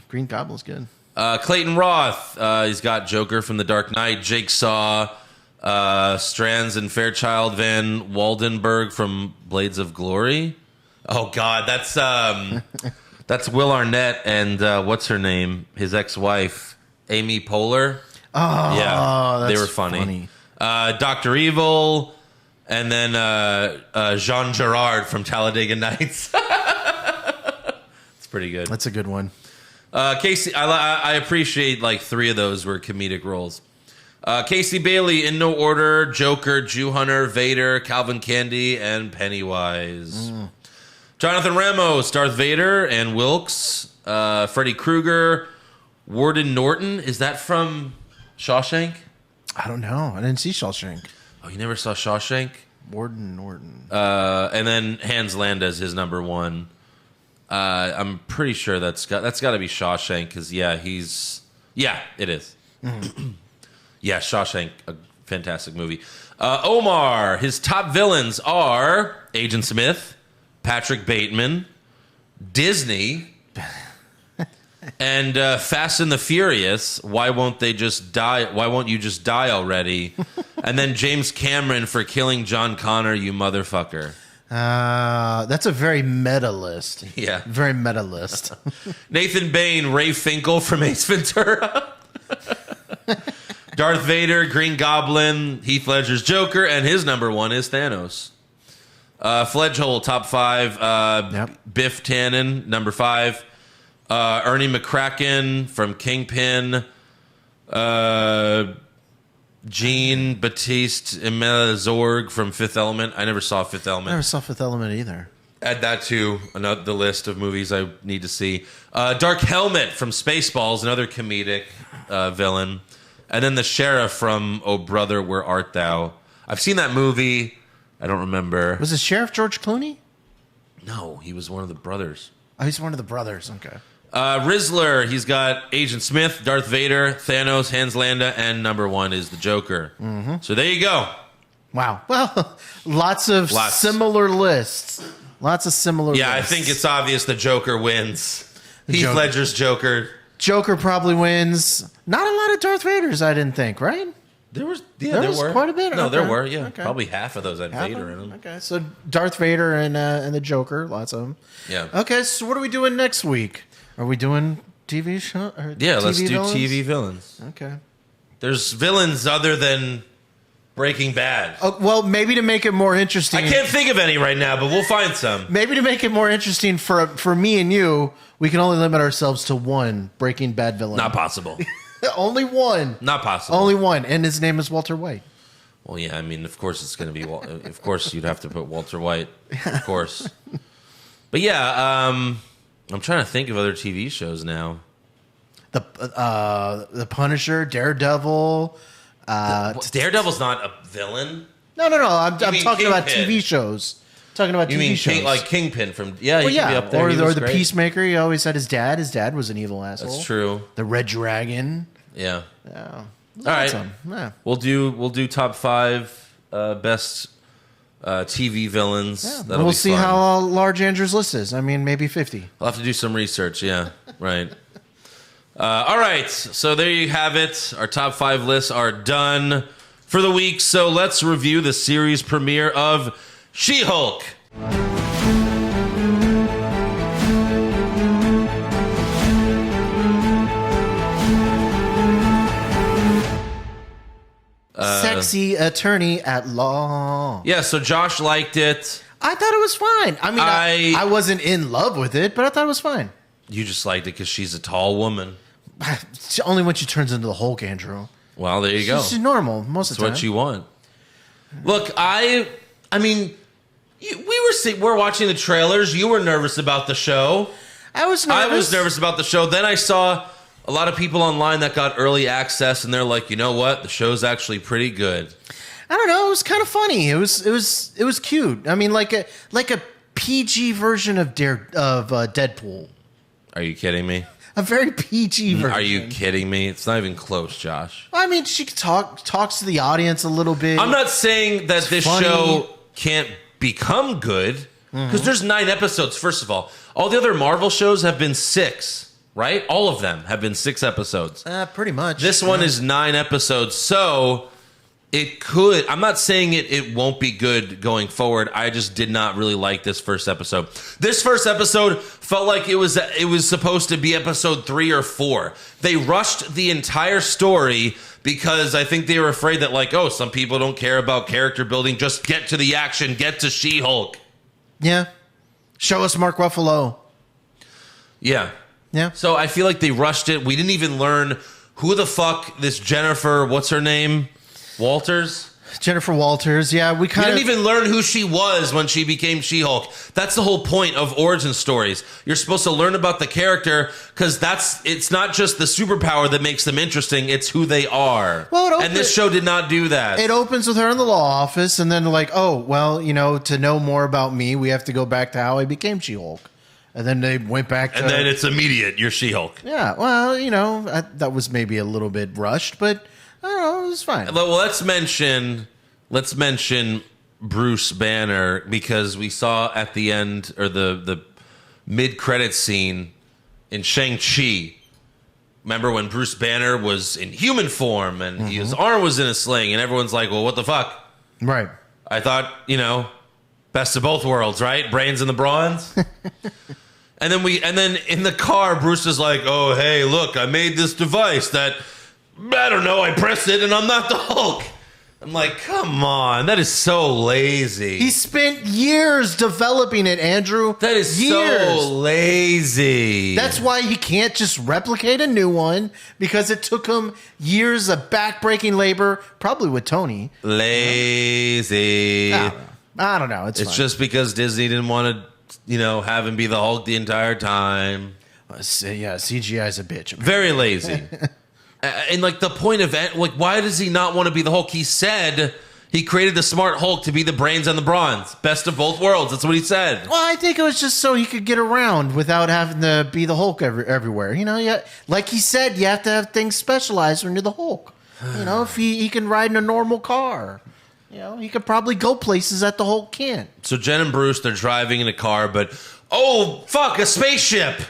Green Goblin's good. Clayton Roth, he's got Joker from The Dark Knight, Jigsaw, Strands and Fairchild Van Waldenberg from Blades of Glory. Oh God, that's Will Arnett and what's her name? His ex-wife, Amy Poehler. Oh, Yeah, that's they were funny. funny. Dr. Evil, and then Jean Girard from Talladega Nights. It's pretty good. That's a good one. Casey, I appreciate like 3 of those were comedic roles. Casey Bailey, in no order: Joker, Jew Hunter, Vader, Calvin Candy, and Pennywise. Jonathan Ramos, Darth Vader and Wilkes. Freddy Krueger, Warden Norton. Is that from Shawshank? I don't know. I didn't see Shawshank. Oh, you never saw Shawshank? Warden Norton. And then Hans Landa is his number 1. I'm pretty sure that's got to be Shawshank because it is. Yeah, Shawshank, a fantastic movie. Omar, his top villains are Agent Smith, Patrick Bateman, Disney, and Fast and the Furious. Why won't they just die? Why won't you just die already? And then James Cameron for killing John Connor, you motherfucker. That's a very meta list. Yeah. Very meta list. Nathan Bain, Ray Finkel from Ace Ventura. Darth Vader, Green Goblin, Heath Ledger's Joker, and his number 1 is Thanos. Fledgehole, top 5. Yep. Biff Tannen, number 5. Ernie McCracken from Kingpin. Jean Baptiste Emile Zorg from Fifth Element. I never saw Fifth I Element. never saw Fifth Element either. Add that to the list of movies I need to see. Dark Helmet from Spaceballs, another comedic villain. And then the sheriff from Oh Brother, Where Art Thou? I've seen that movie. I don't remember. Was the sheriff George Clooney? No, he was one of the brothers. Oh, he's one of the brothers. Okay. Rizzler, he's got Agent Smith, Darth Vader, Thanos, Hans Landa, and number 1 is the Joker. Mm-hmm. So there you go. Wow. Well, lots similar lists. Lots of similar lists. I think it's obvious the Joker wins. Heath Ledger's Joker. Joker probably wins. Not a lot of Darth Vaders, I didn't think, right? There was quite a bit. No, Okay. there were, yeah. Okay. Probably half of those had Vader in them. Okay, so Darth Vader and the Joker, lots of them. Yeah. Okay, so what are we doing next week? Are we doing TV show? Yeah, TV let's do villains? TV villains. Okay. There's villains other than Breaking Bad. Oh, well, maybe to make it more interesting. I can't think of any right now, but we'll find some. Maybe to make it more interesting for me and you, we can only limit ourselves to one Breaking Bad villain. Not possible. Only one. Not possible. Only one, and his name is Walter White. Well, yeah, I mean, of course it's going to be... of course you'd have to put Walter White. Of course. But yeah, I'm trying to think of other TV shows now. The Punisher, Daredevil. Daredevil's not a villain. No. I'm mean talking about Kingpin? TV shows. Talking about You TV mean shows. like Kingpin from... Yeah, Well, he could be yeah, up there. He or was the great. Peacemaker. He always had his dad. His dad was an evil asshole. That's true. The Red Dragon. Yeah. Yeah. All right. Awesome. Yeah. We'll do top 5 best TV villains. Yeah. That'll We'll be see fun. how large Andrew's list is. I mean, maybe 50. I'll have to do some research. Yeah, right. All right. So there you have it. Our top 5 lists are done for the week. So let's review the series premiere of She-Hulk. Sexy attorney at law. Yeah, so Josh liked it. I thought it was fine. I mean, I wasn't in love with it, but I thought it was fine. You just liked it because she's a tall woman. It's only when she turns into the Hulk, Andrew. Well, there you go. She's normal most of the time. That's what you want. Look, I mean, we're watching the trailers. You were nervous about the show. I was nervous. I was nervous about the show. Then I saw a lot of people online that got early access, and they're like, you know what? The show's actually pretty good. I don't know. It was kind of funny. It was cute. I mean, like a PG version of Deadpool. Are you kidding me? A very PG version. Are you kidding me? It's not even close, Josh. I mean, she talks to the audience a little bit. I'm not saying that this funny. show can't become good, because there's 9 episodes, first of all. All the other Marvel shows have been 6, right? All of them have been 6 episodes. Pretty much. This one is 9 episodes, so it could... I'm not saying it won't be good going forward. I just did not really like this first episode. This first episode felt like it was supposed to be episode 3 or 4. They rushed the entire story because I think they were afraid that, like, oh, some people don't care about character building. Just get to the action. Get to She-Hulk. Yeah. Show us Mark Ruffalo. Yeah. Yeah. So I feel like they rushed it. We didn't even learn who the fuck this Jennifer, what's her name? Walters? Jennifer Walters. Yeah, we We kind didn't of... even learn who she was when she became She-Hulk. That's the whole point of origin stories. You're supposed to learn about the character because it's not just the superpower that makes them interesting, it's who they are. Well, and this show did not do that. It opens with her in the law office, and then like, oh, well, you know, to know more about me, we have to go back to how I became She-Hulk. And then they went back to... And then it's immediate. You're She-Hulk. Yeah, well, you know, that was maybe a little bit rushed, but I don't know, it was fine. Well, let's mention Bruce Banner, because we saw at the end, or the mid-credit scene in Shang-Chi. Remember when Bruce Banner was in human form and his arm was in a sling, and everyone's like, well, what the fuck? Right. I thought, you know, best of both worlds, right? Brains and the bronze. And then in the car, Bruce is like, oh, hey, look, I made this device that, I don't know, I pressed it and I'm not the Hulk. I'm like, come on, that is so lazy. He spent years developing it, Andrew. That is years. so lazy. That's why he can't just replicate a new one, because it took him years of backbreaking labor, probably with Tony. Lazy. I don't know. It's It's fine. just because Disney didn't want to have him be the Hulk the entire time. Yeah, CGI is a bitch. Very lazy. And like the point of like, why does he not want to be the Hulk? He said he created the smart Hulk to be the brains and the bronze, best of both worlds. That's what he said. Well, I think it was just so he could get around without having to be the Hulk everywhere. Like he said, you have to have things specialized when you're the Hulk. If he can ride in a normal car, he could probably go places that the Hulk can't. So Jen and Bruce, they're driving in a car, but oh fuck, a spaceship.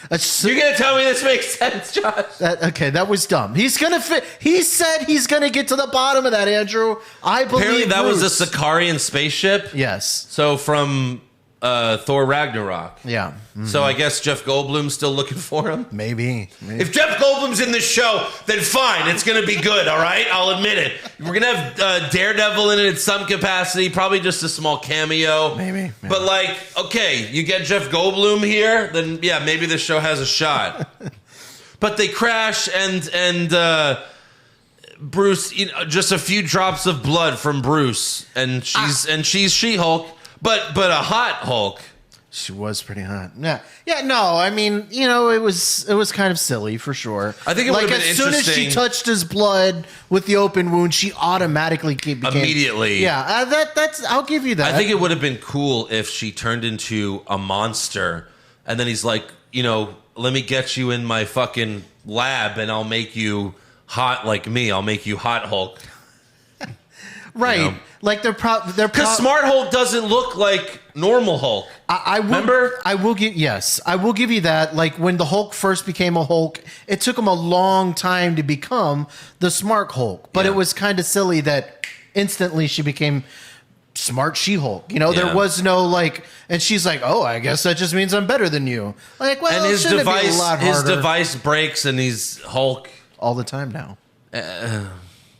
You're gonna tell me this makes sense, Josh? Okay, that was dumb. He's gonna fit. He said he's gonna get to the bottom of that, Andrew. I believe Apparently that Bruce. was a Sicarian spaceship. Yes. So from Thor Ragnarok. Yeah. So I guess Jeff Goldblum's still looking for him. Maybe. If Jeff Goldblum's in this show, then fine, it's going to be good, all right? I'll admit it. We're going to have Daredevil in it in some capacity, probably just a small cameo. Maybe. But like, okay, you get Jeff Goldblum here, then yeah, maybe this show has a shot. But they crash and Bruce, just a few drops of blood from Bruce, and she's She-Hulk, but a hot Hulk. She was pretty hot. Yeah. No, I mean, it was kind of silly for sure. I think it would have been as soon as she touched his blood with the open wound, she automatically became immediately. Yeah, that's. I'll give you that. I think it would have been cool if she turned into a monster, and then he's like, let me get you in my fucking lab, and I'll make you hot like me. I'll make you hot Hulk. Right. Like they're because Smart Hulk doesn't look like normal Hulk. Remember? I will give you that. Like when the Hulk first became a Hulk, it took him a long time to become the Smart Hulk. But it was kind of silly that instantly she became Smart She-Hulk. There was no like, and she's like, oh, I guess that just means I'm better than you. Like, well, and his shouldn't it be a device, lot his harder? device breaks, and he's Hulk all the time now.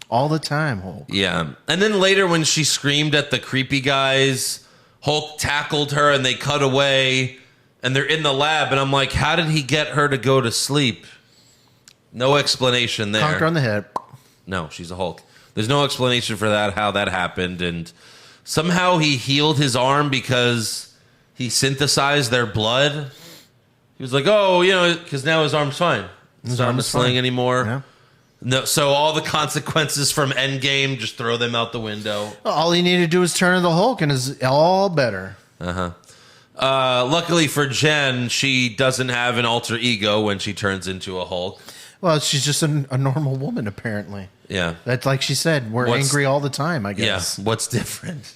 All the time, Hulk. Yeah. And then later when she screamed at the creepy guys, Hulk tackled her and they cut away and they're in the lab. And I'm like, how did he get her to go to sleep? No explanation there. Conk her on the head. No, she's a Hulk. There's no explanation for that, how that happened. And somehow he healed his arm because he synthesized their blood. He was like, oh, because now his arm's fine. It's not in a sling anymore. Yeah. No, so all the consequences from Endgame, just throw them out the window. All he needed to do was turn into the Hulk, and it's all better. Luckily for Jen, she doesn't have an alter ego when she turns into a Hulk. Well, she's just a normal woman, apparently. Yeah. That's like she said, we're angry all the time, I guess. Yeah, what's different?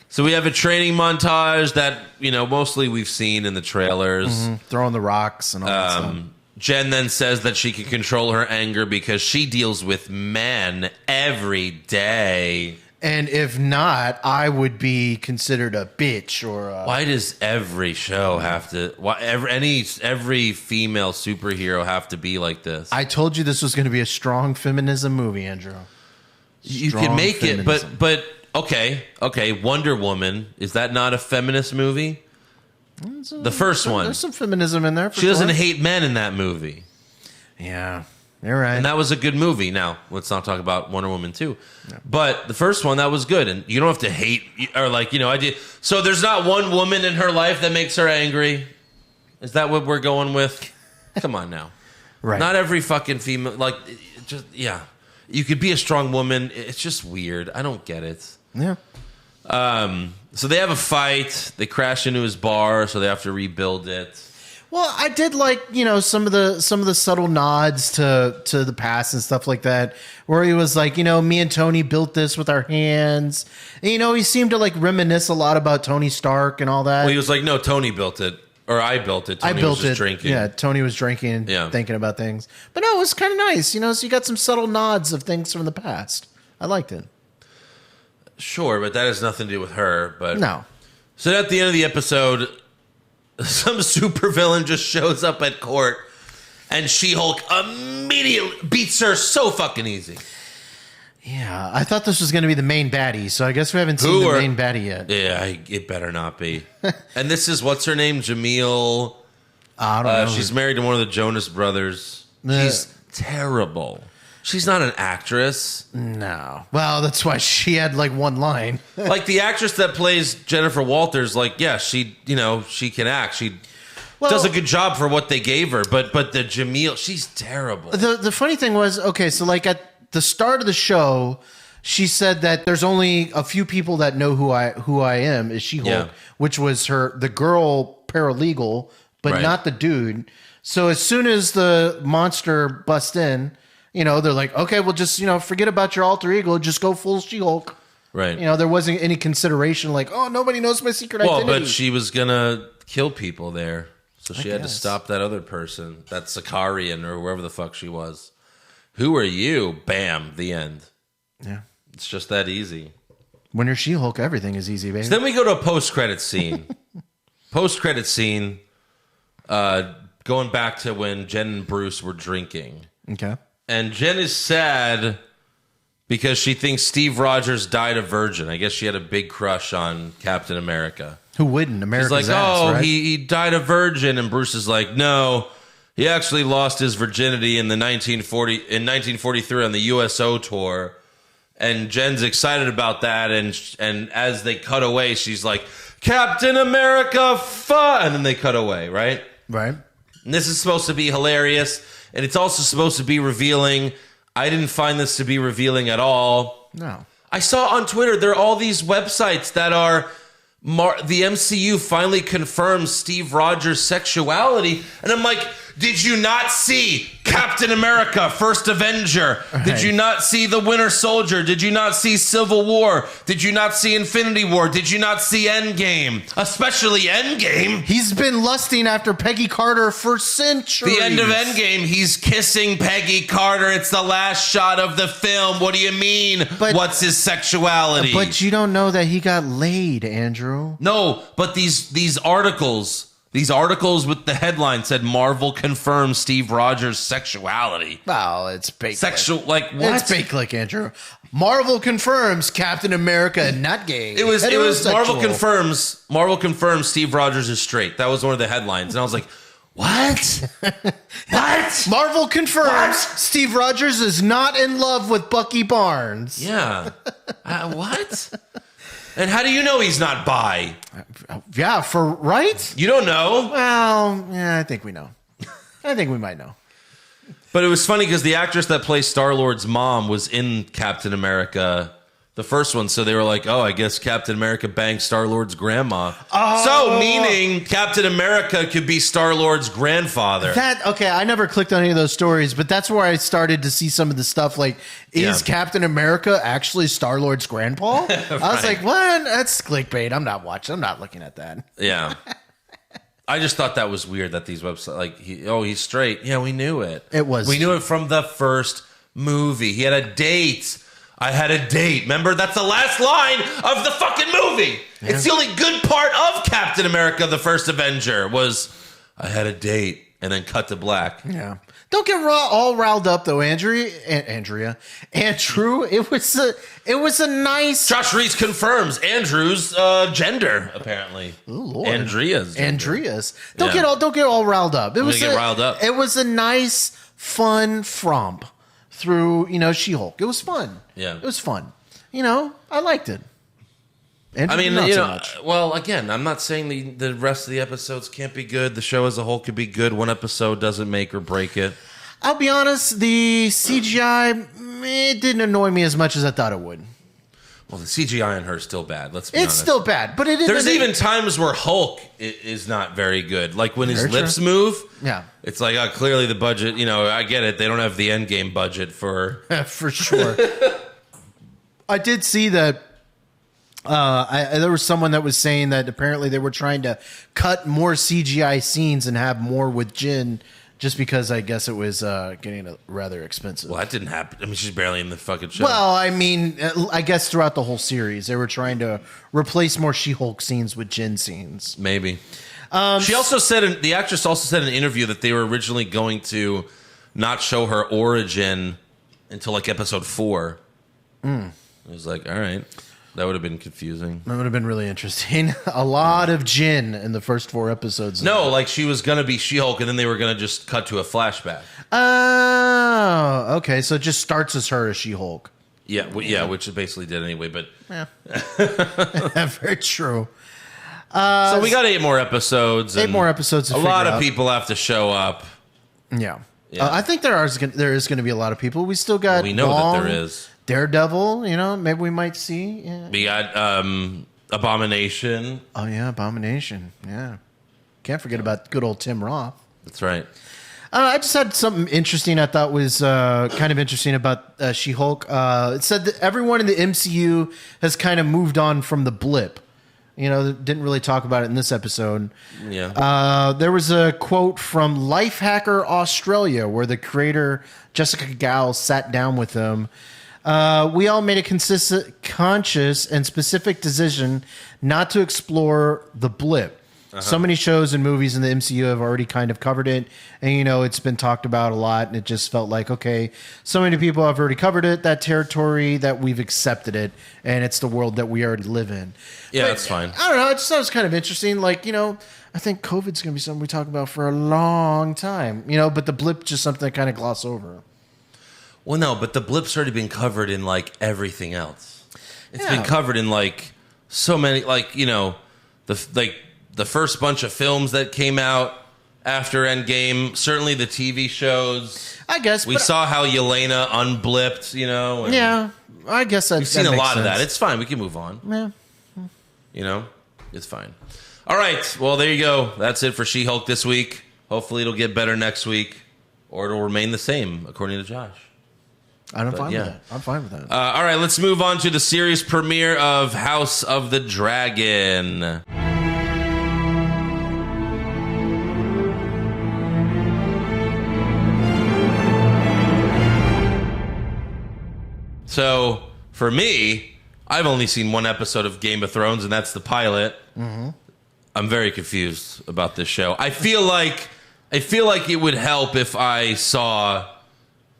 So we have a training montage that, mostly we've seen in the trailers. Throwing the rocks and all that stuff. Jen then says that she can control her anger because she deals with men every day. And if not, I would be considered a bitch or a... Why does every show have to... Why every female superhero have to be like this? I told you this was going to be a strong feminism movie, Andrew. You can make feminism. it, but okay. Wonder Woman, is that not a feminist movie? The first one. There's some feminism in there. She doesn't hate men in that movie. Yeah, you're right. And that was a good movie. Now, let's not talk about Wonder Woman 2. No. But the first one, that was good. And you don't have to hate, or like, I did. So there's not one woman in her life that makes her angry? Is that what we're going with? Come on now. Right. Not every fucking female, like, just, yeah. You could be a strong woman. It's just weird. I don't get it. Yeah. So they have a fight. They crash into his bar, so they have to rebuild it. Well, I did like, some of the subtle nods to the past and stuff like that, where he was like, me and Tony built this with our hands. And, he seemed to like reminisce a lot about Tony Stark and all that. Well, he was like, no, Tony built it. Or I built it. Tony was just drinking. Yeah, Tony was drinking and thinking about things. But no, it was kind of nice, so you got some subtle nods of things from the past. I liked it. Sure, but that has nothing to do with her. But no. So at the end of the episode, some supervillain just shows up at court, and She-Hulk immediately beats her so fucking easy. Yeah, I thought this was going to be the main baddie, so I guess we haven't seen the main baddie yet. Yeah, it better not be. And this is, what's her name? Jamil. I don't know. She's married to one of the Jonas brothers. She's terrible. She's not an actress. No. Well, that's why she had like one line. Like the actress that plays Jennifer Walters, like, yeah, she can act. She does a good job for what they gave her. But the Jamil, she's terrible. The funny thing was, okay, so like at the start of the show, she said that there's only a few people that know who I am is She-Hulk, which was the girl paralegal, but not the dude. So as soon as the monster busts in, they're like, okay, well, just, forget about your alter ego. Just go full She-Hulk. Right. There wasn't any consideration like, oh, nobody knows my secret identity. Well, but she was going to kill people there. So she had to stop that other person, that Sicarian or whoever the fuck she was. Who are you? Bam. The end. Yeah. It's just that easy. When you're She-Hulk, everything is easy, baby. So then we go to a post-credit scene. Post-credit scene, going back to when Jen and Bruce were drinking. Okay. And Jen is sad because she thinks Steve Rogers died a virgin. I guess she had a big crush on Captain America. Who wouldn't? America's He's like, ass, right? he died a virgin. And Bruce is like, no, he actually lost his virginity in 1943 on the USO tour. And Jen's excited about that. And as they cut away, she's like, Captain America, fun. And then they cut away, right? Right. And this is supposed to be hilarious. And it's also supposed to be revealing. I didn't find this to be revealing at all. No. I saw on Twitter, there are all these websites that are, the MCU finally confirms Steve Rogers' sexuality. And I'm like, did you not see Captain America, First Avenger? Right. Did you not see The Winter Soldier? Did you not see Civil War? Did you not see Infinity War? Did you not see Endgame? Especially Endgame. He's been lusting after Peggy Carter for centuries. The end of Endgame, he's kissing Peggy Carter. It's the last shot of the film. What do you mean? What's his sexuality? But you don't know that he got laid, Andrew. No, but these articles with the headline said Marvel confirms Steve Rogers' sexuality. Well, it's fake. Like what? It's fake, like Andrew. Marvel confirms Captain America not gay. It was Heterosexual. Marvel confirms Steve Rogers is straight. That was one of the headlines, and I was like, what? What? Marvel confirms Steve Rogers is not in love with Bucky Barnes. Yeah. What? And how do you know he's not bi? Yeah, right? You don't know. Well, yeah, I think we know. I think we might know. But it was funny because the actress that plays Star-Lord's mom was in Captain America, the first one. So they were like, oh, I guess Captain America banged Star-Lord's grandma. Oh. So meaning Captain America could be Star-Lord's grandfather. Okay, I never clicked on any of those stories, but that's where I started to see some of the stuff like, is Captain America actually Star-Lord's grandpa? Right. I was like, what? That's clickbait. I'm not watching. I'm not looking at that. Yeah. I just thought that was weird that these websites, like, he's straight. Yeah, we knew it. We knew it from the first movie. He had a date. I had a date. Remember, that's the last line of the fucking movie. Yeah. It's the only good part of Captain America, the First Avenger, was I had a date and then cut to black. Yeah. Don't get all riled up though, Andrew. It was a nice. Josh Reese confirms Andrew's gender apparently. Ooh, Lord. Andrea's. Don't get all riled up. It was a nice, fun fromp through She-Hulk. It was fun. Yeah, it was fun. I liked it. I mean, well, again, I'm not saying the rest of the episodes can't be good. The show as a whole could be good. One episode doesn't make or break it. I'll be honest, the CGI, it didn't annoy me as much as I thought it would. Well, the CGI on her is still bad. Let's be honest. It's still bad, but there's even times where Hulk is not very good. Like when his lips move. Yeah. It's like, clearly the budget, I get it. They don't have the Endgame budget for... For sure. I did see that there was someone that was saying that apparently they were trying to cut more CGI scenes and have more with Jin just because I guess it was getting rather expensive. Well, that didn't happen. I mean, she's barely in the fucking show. Well, I mean, I guess throughout the whole series, they were trying to replace more She-Hulk scenes with Jin scenes. Maybe. She also said, the actress also said in an interview that they were originally going to not show her origin until like episode 4. It was like, all right. That would have been confusing. That would have been really interesting. A lot of Jin in the first 4 episodes. No, like she was going to be She-Hulk, and then they were going to just cut to a flashback. Oh, okay. So it just starts as her as She-Hulk. Yeah, which it basically did anyway. But Very true. so we got 8 more episodes. 8 more episodes. A lot of people have to show up. Yeah. Yeah. I think there is going to be a lot of people. We still got. We know Wong, that there is. Daredevil. You know, maybe we might see. Yeah. We got Abomination. Oh yeah, Abomination. Yeah. Can't forget about good old Tim Roth. That's right. I just had something interesting I thought was kind of interesting about She-Hulk. It said that everyone in the MCU has kind of moved on from the blip. You know, didn't really talk about it in this episode. Yeah. There was a quote from Lifehacker Australia where the creator, Jessica Gao, sat down with them. We all made a consistent, conscious, and specific decision not to explore the blip. So many shows and movies in the MCU have already kind of covered it. And, you know, it's been talked about a lot. And it just felt like, okay, so many people have already covered it, that territory, that we've accepted it. And it's the world that we already live in. Yeah, But, that's fine. I don't know. I just thought it was kind of interesting. Like, you know, I think COVID's going to be something we talk about for a long time. You know, but the blip just something that kind of gloss over. Well, no, but the blip's already been covered in, like, everything else. It's Yeah. been covered in, like, so many, like, you know, the first bunch of films that came out after Endgame, certainly the TV shows. I guess. We but- saw how Yelena unblipped, you know. And Yeah. I guess we've seen that a makes lot of that. sense. It's fine. We can move on. Yeah. You know, it's fine. All right. Well, there you go. That's it for She-Hulk this week. Hopefully it'll get better next week, or it'll remain the same, according to Josh. I'm fine yeah. with that. I'm fine with that. All right, let's move on to the series premiere of House of the Dragon. So, for me, I've only seen 1 episode of Game of Thrones, and that's the pilot. Mm-hmm. I'm very confused about this show. I feel like it would help if I saw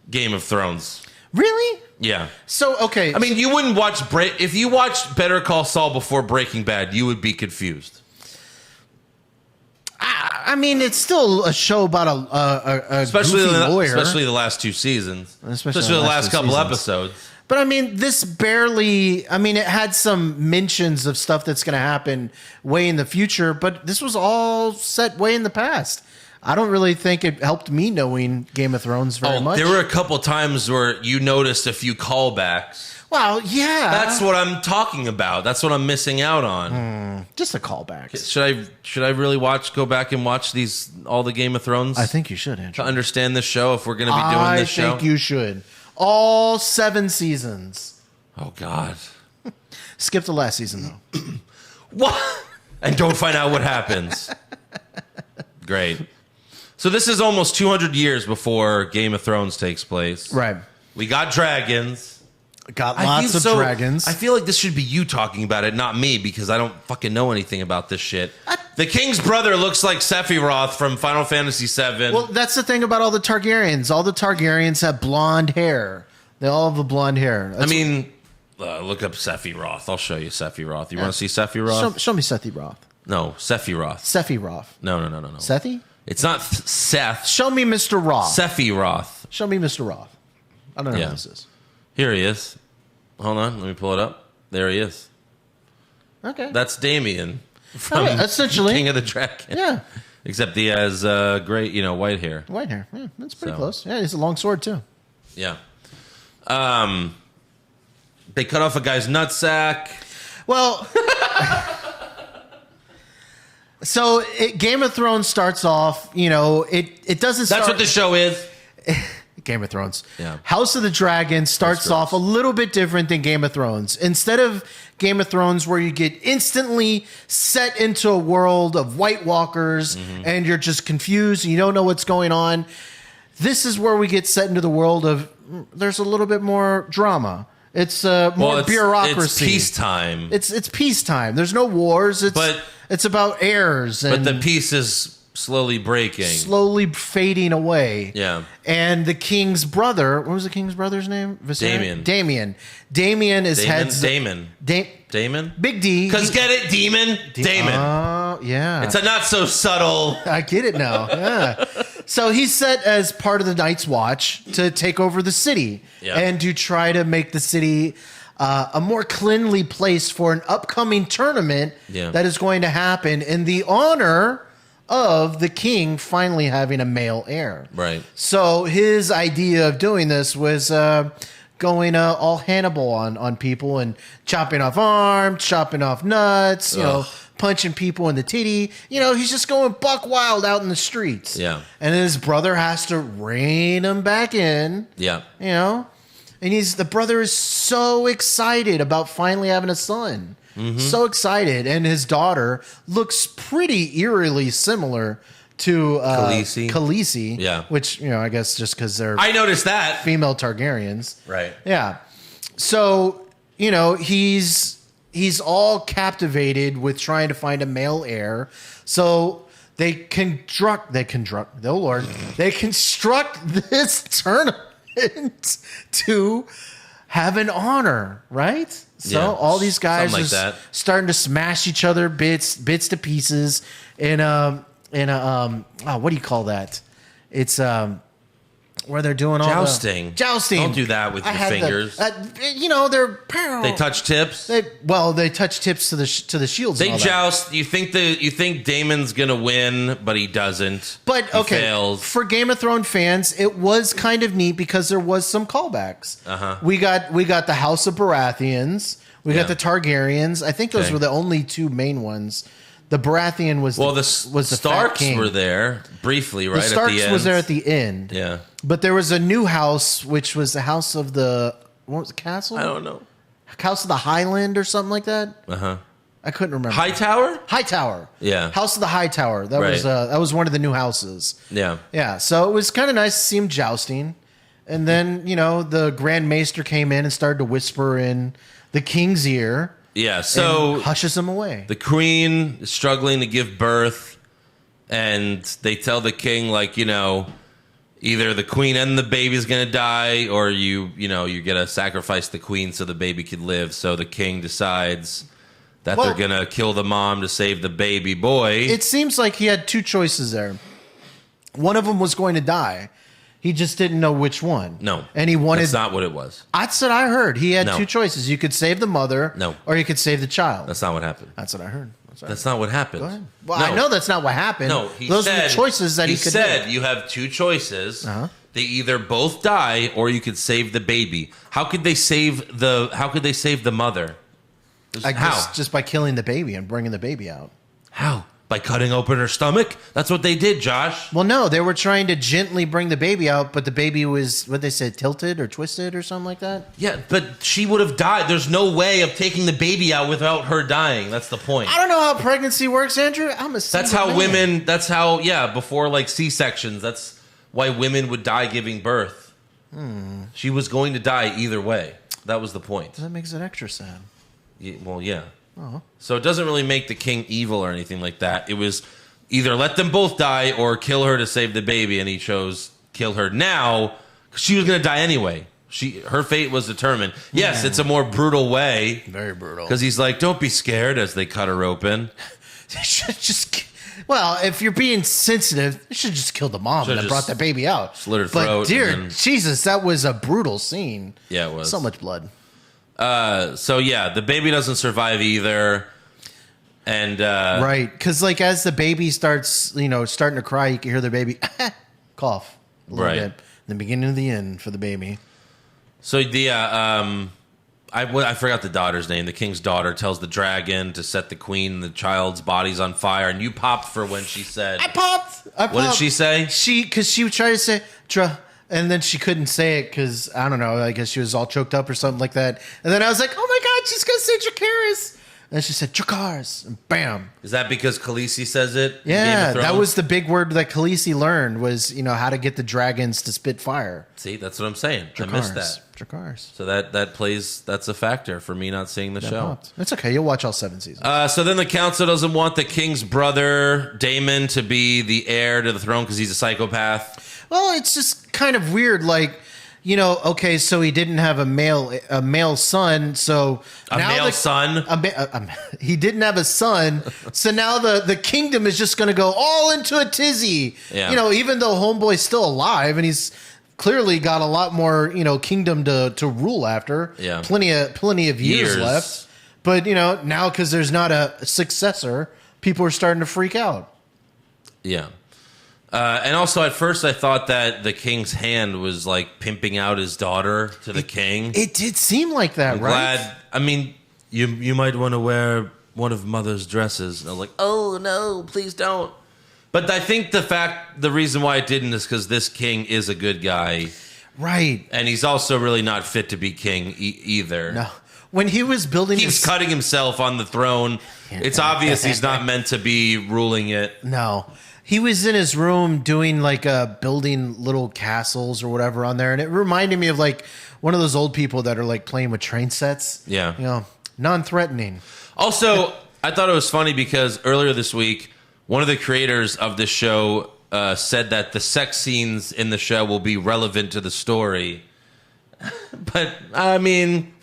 Game of Thrones. Really? Yeah. So, okay. I mean, you wouldn't watch if you watched Better Call Saul before Breaking Bad, you would be confused. I mean, it's still a show about a Especially goofy lawyer. especially the last 2 seasons. Especially the last 2 couple seasons. episodes. But I mean, this barely. I mean, it had some mentions of stuff that's going to happen way in the future, but this was all set way in the past. I don't really think it helped me knowing Game of Thrones very much. There were a couple times where you noticed a few callbacks. Well, yeah. That's what I'm talking about. That's what I'm missing out on. just a callback. Should I really go back and watch all the Game of Thrones? I think you should, to Andrew. understand this show if we're going to be doing this show. I think you should. All 7 seasons. Oh God. Skip the last season though. What? And don't find out what happens. Great. So this is almost 200 years before Game of Thrones takes place. Right. We got dragons. Got lots of dragons. I feel like this should be you talking about it, not me, because I don't fucking know anything about this shit. The king's brother looks like Sephiroth from Final Fantasy VII. Well, that's the thing about all the Targaryens. All the Targaryens have blonde hair. They all have the blonde hair. I mean, look up Sephiroth. I'll show you Sephiroth. You want to see Sephiroth? Show me Sephiroth. No, Sephiroth. Sephiroth. No. Sethi? It's not Seth. Show me Mr. Roth. Sephiroth. Show me Mr. Roth. I don't know Yeah. who this is. Here he is. Hold on, let me pull it up. There he is. Okay. That's Damien from essentially. King of the Dragon. Yeah. Except he has great, white hair. White hair. Yeah, that's pretty So. close. Yeah, he's a long sword too. Yeah. They cut off a guy's nutsack. Well, so Game of Thrones starts off, it doesn't start. That's what the show is. Game of Thrones. Yeah. House of the Dragon starts off a little bit different than Game of Thrones. Instead of Game of Thrones where you get instantly set into a world of White Walkers and you're just confused and you don't know what's going on, this is where we get set into the world of there's a little bit more drama. It's more bureaucracy. It's peacetime. It's peacetime. There's no wars. It's about heirs. And But the peace is slowly breaking. slowly fading away. Yeah. And the king's brother, what was the king's brother's name? Damien. Damien is heads. Damon. Damon? Big D. Because get it, demon? Damon. Oh, yeah. It's a not so subtle. I get it now. Yeah. So he's set as part of the Night's Watch to take over the city and to try to make the city a more cleanly place for an upcoming tournament that is going to happen in the honor of the king finally having a male heir. Right. So his idea of doing this was going all Hannibal on people and chopping off arms, chopping off nuts, you know, punching people in the titty. You know, he's just going buck wild out in the streets. Yeah. And his brother has to rein him back in. Yeah. You know? And the brother is so excited about finally having a son. Mm-hmm. So excited. And his daughter looks pretty eerily similar to Khaleesi. Yeah. Which, you know, I guess just because they're I noticed that. female Targaryens. Right. Yeah. So, you know, he's all captivated with trying to find a male heir. So they construct this tournament to have an honor, right? So all these guys are starting to smash each other bits to pieces in what do you call that? It's where they're doing all jousting. Jousting. Don't do that with your fingers. You know, they touch tips. They touch tips to the shields. They and all joust. You think Damon's gonna win, but he doesn't. But he fails. For Game of Thrones fans, it was kind of neat because there was some callbacks. We got the House of Baratheons. We got the Targaryens. I think those were the only two main ones. The Baratheon was the Starks were there briefly, right? The Starks at the end. was there at the end. Yeah, but there was a new house, which was the House of the what was the castle? I don't know. House of the Highland or something like that. I couldn't remember. Hightower. Yeah. House of the Hightower. That was one of the new houses. Yeah. Yeah. So it was kind of nice to see him jousting, and then the Grand Maester came in and started to whisper in the king's ear. Yeah, so hushes him away. The queen is struggling to give birth, and they tell the king, like, either the queen and the baby's gonna die, or you gotta sacrifice the queen so the baby could live. So the king decides that they're gonna kill the mom to save the baby boy. It seems like he had two choices there. One of them was going to die. He just didn't know which one. No. And he wanted... That's not what it was. That's what I heard. He had two choices. You could save the mother, or you could save the child. That's not what happened. That's what I heard. That's not what happened. Go ahead. Well, I know that's not what happened. No, those are the choices that he could said do. You have two choices. They either both die, or you could save the baby. How could they save the mother? I guess just by killing the baby and bringing the baby out. How? By cutting open her stomach? That's what they did, Josh. Well, no, they were trying to gently bring the baby out, but the baby was, what they said, tilted or twisted or something like that? Yeah, but she would have died. There's no way of taking the baby out without her dying. That's the point. I don't know how pregnancy works, Andrew. That's how women, before like C-sections, that's why women would die giving birth. She was going to die either way. That was the point. That makes it extra sad. Yeah. So it doesn't really make the king evil or anything like that. It was either let them both die or kill her to save the baby, and he chose kill her now because she was going to die anyway. Her fate was determined. Yes, it's a more brutal way. Very brutal. Because he's like, don't be scared as they cut her open. They should just... Well, if you're being sensitive, they should just kill the mom and then brought that baby out. Slit her throat. But dear Jesus, that was a brutal scene. Yeah, it was. So much blood. The baby doesn't survive either, and right, because like as the baby starts, starting to cry, you can hear the baby cough a little bit. The beginning of the end for the baby. So I forgot the daughter's name. The king's daughter tells the dragon to set the queen and the child's bodies on fire, and you popped for when she said, "I popped." What did she say? Because she would try to say and then she couldn't say it because, I don't know, I guess she was all choked up or something like that. And then I was like, oh my God, she's going to say Dracarys. then she said Dracarys, and bam. Is that because Khaleesi says it? in Game Yeah, of Thrones? that was the big word that Khaleesi learned was, how to get the dragons to spit fire. See, that's what I'm saying. I missed that. Dracarys. So that's a factor for me not seeing the show. It's okay. You'll watch all 7 seasons. So then the council doesn't want the king's brother, Daemon, to be the heir to the throne because he's a psychopath. Well, it's just kind of weird. Like, okay, so he didn't have a male son. So he didn't have a son. So now the kingdom is just going to go all into a tizzy. Yeah. Even though Homeboy's still alive and he's clearly got a lot more, kingdom to rule after. Yeah. Plenty of years left. But, now because there's not a successor, people are starting to freak out. Yeah. And also, at first, I thought that the king's hand was like pimping out his daughter to the king. It did seem like that, right? Glad. I mean, you might want to wear one of mother's dresses. And I was like, oh no, please don't. But I think the reason why it didn't is because this king is a good guy, right? And he's also really not fit to be king either. No, when he was building, he's cutting himself on the throne. It's obvious he's not meant to be ruling it. No. He was in his room doing building little castles or whatever on there. And it reminded me of like one of those old people that are like playing with train sets. Yeah. Non-threatening. Also, I thought it was funny because earlier this week, one of the creators of this show said that the sex scenes in the show will be relevant to the story. But, I mean...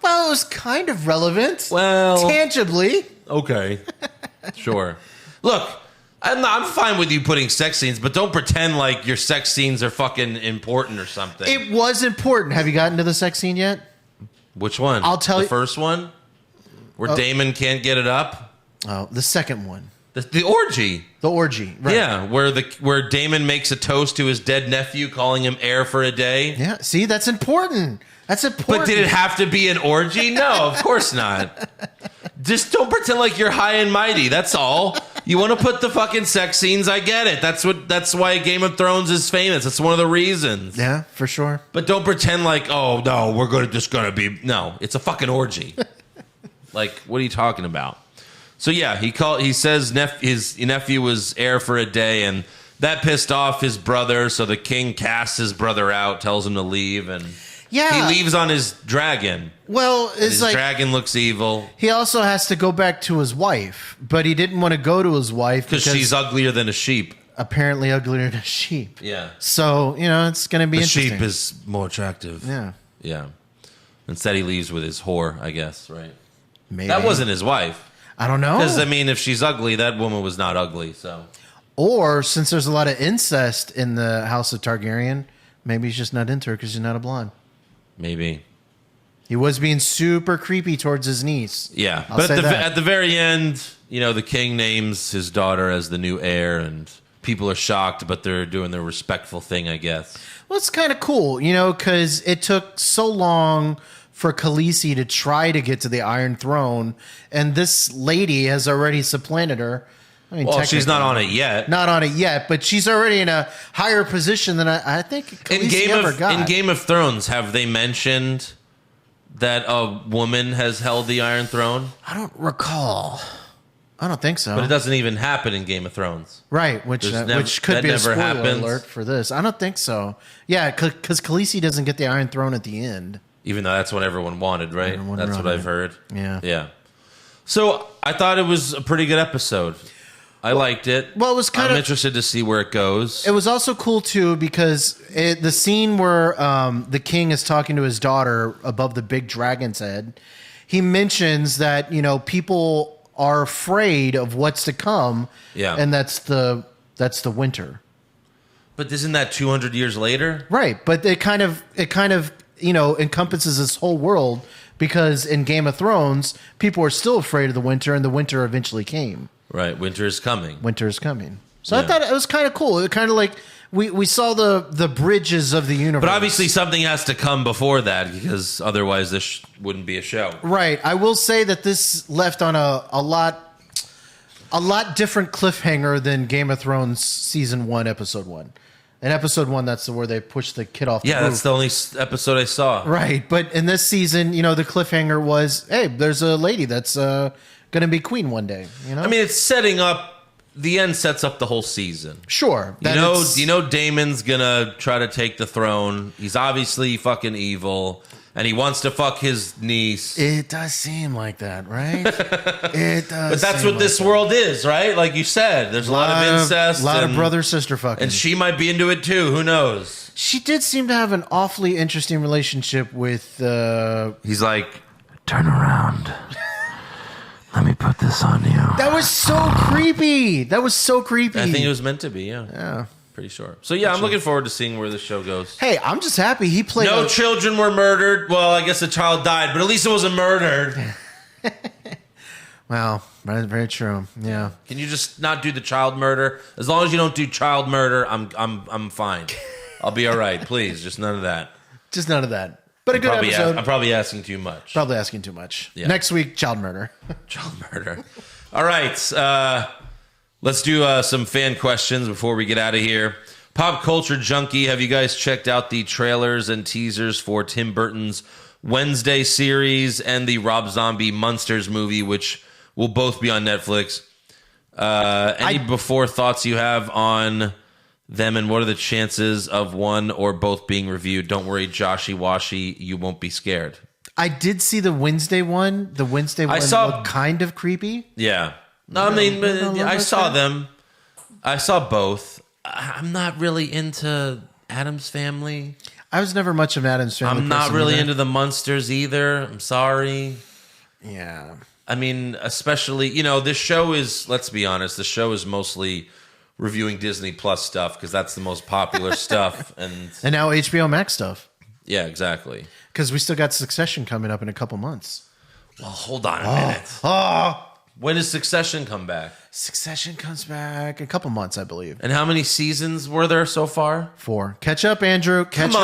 well, it was kind of relevant. Well... Tangibly. Okay. Sure. Look... I'm fine with you putting sex scenes, but don't pretend like your sex scenes are fucking important or something. It was important. Have you gotten to the sex scene yet? Which one? I'll tell you. The first one? Where Daemon can't get it up? Oh, the second one. The orgy. The orgy, right. Yeah, where Daemon makes a toast to his dead nephew, calling him heir for a day. Yeah, see, that's important. That's important. But did it have to be an orgy? No, of course not. Just don't pretend like you're high and mighty. That's all. You want to put the fucking sex scenes? I get it. That's why Game of Thrones is famous. That's one of the reasons. Yeah, for sure. But don't pretend like, oh no, just gonna be no. It's a fucking orgy. Like, what are you talking about? So yeah, he says his nephew was heir for a day, and that pissed off his brother. So the king casts his brother out, tells him to leave, and. Yeah. He leaves on his dragon. Well, his dragon looks evil. He also has to go back to his wife, but he didn't want to go to his wife because she's uglier than a sheep. Apparently uglier than a sheep. Yeah. So, it's going to be interesting. The sheep is more attractive. Yeah. Yeah. Instead, he leaves with his whore, I guess, right? Maybe. That wasn't his wife. I don't know. Because, if she's ugly, that woman was not ugly, so. Or, since there's a lot of incest in the House of Targaryen, maybe he's just not into her because she's not a blonde. Maybe. He was being super creepy towards his niece. Yeah. But at the very end, the king names his daughter as the new heir, and people are shocked, but they're doing their respectful thing, I guess. Well, it's kind of cool, because it took so long for Khaleesi to try to get to the Iron Throne, and this lady has already supplanted her. Well, she's not on it yet. Not on it yet, but she's already in a higher position than I think Khaleesi ever got. In Game of Thrones, have they mentioned that a woman has held the Iron Throne? I don't recall. I don't think so. But it doesn't even happen in Game of Thrones. Right, which could be a spoiler alert for this. I don't think so. Yeah, because Khaleesi doesn't get the Iron Throne at the end. Even though that's what everyone wanted, right? That's what I've heard. Yeah. Yeah. So I thought it was a pretty good episode. I liked it. Well, it was I'm interested to see where it goes. It was also cool too because the scene where the king is talking to his daughter above the big dragon's head, he mentions that people are afraid of what's to come. Yeah, and that's the winter. But isn't that 200 years later? Right, but it kind of encompasses this whole world because in Game of Thrones, people are still afraid of the winter, and the winter eventually came. Right, winter is coming. Winter is coming. So I thought it was kind of cool. It kind of like we saw the bridges of the universe. But obviously something has to come before that because otherwise this wouldn't be a show. Right. I will say that this left on a lot different cliffhanger than Game of Thrones season 1, episode 1. In episode 1, that's where they push the kid off the Yeah, roof. that's the only episode I saw. Right, but in this season, the cliffhanger was, hey, there's a lady that's going to be queen one day. I mean, it's setting up. The end sets up the whole season. Sure. You know Damon's gonna try to take the throne. He's obviously fucking evil, and he wants to fuck his niece. It does seem like that, right? It does. But that's what this world is, right? Like you said, there's a lot of incest. A lot of brother-sister fucking. And she might be into it too. Who knows? She did seem to have an awfully interesting relationship with... He's like, turn around. Let me put this on you. That was so creepy. I think it was meant to be, yeah. Yeah. Pretty sure. So, yeah, I'm looking forward to seeing where the show goes. Hey, I'm just happy he played... No children were murdered. Well, I guess a child died, but at least it wasn't murdered. Wow, very true. Yeah. Can you just not do the child murder? As long as you don't do child murder, I'm fine. I'll be all right. Please, just none of that. Just none of that. But a good episode. I'm probably asking too much. Probably asking too much. Yeah. Next week, child murder. Child murder. All right. Let's do some fan questions before we get out of here. Pop Culture Junkie, have you guys checked out the trailers and teasers for Tim Burton's Wednesday series and the Rob Zombie Monsters movie, which will both be on Netflix? Any before thoughts you have on them, and what are the chances of one or both being reviewed? Don't worry, Joshy Washy, you won't be scared. I did see the Wednesday one. The Wednesday one looked kind of creepy. Yeah. No, I mean, I saw them. I saw both. I'm not really into Addams Family. I was never much of an Addams Family. I'm not really into the Munsters either. I'm sorry. Yeah. I mean, especially, this show is, let's be honest, the show is mostly reviewing Disney Plus stuff because that's the most popular stuff. And now HBO Max stuff. Yeah, exactly. Because we still got Succession coming up in a couple months. Well, hold on a minute. When does Succession come back? Succession comes back in a couple months, I believe. And how many seasons were there so far? 4. Catch up, Andrew. Catch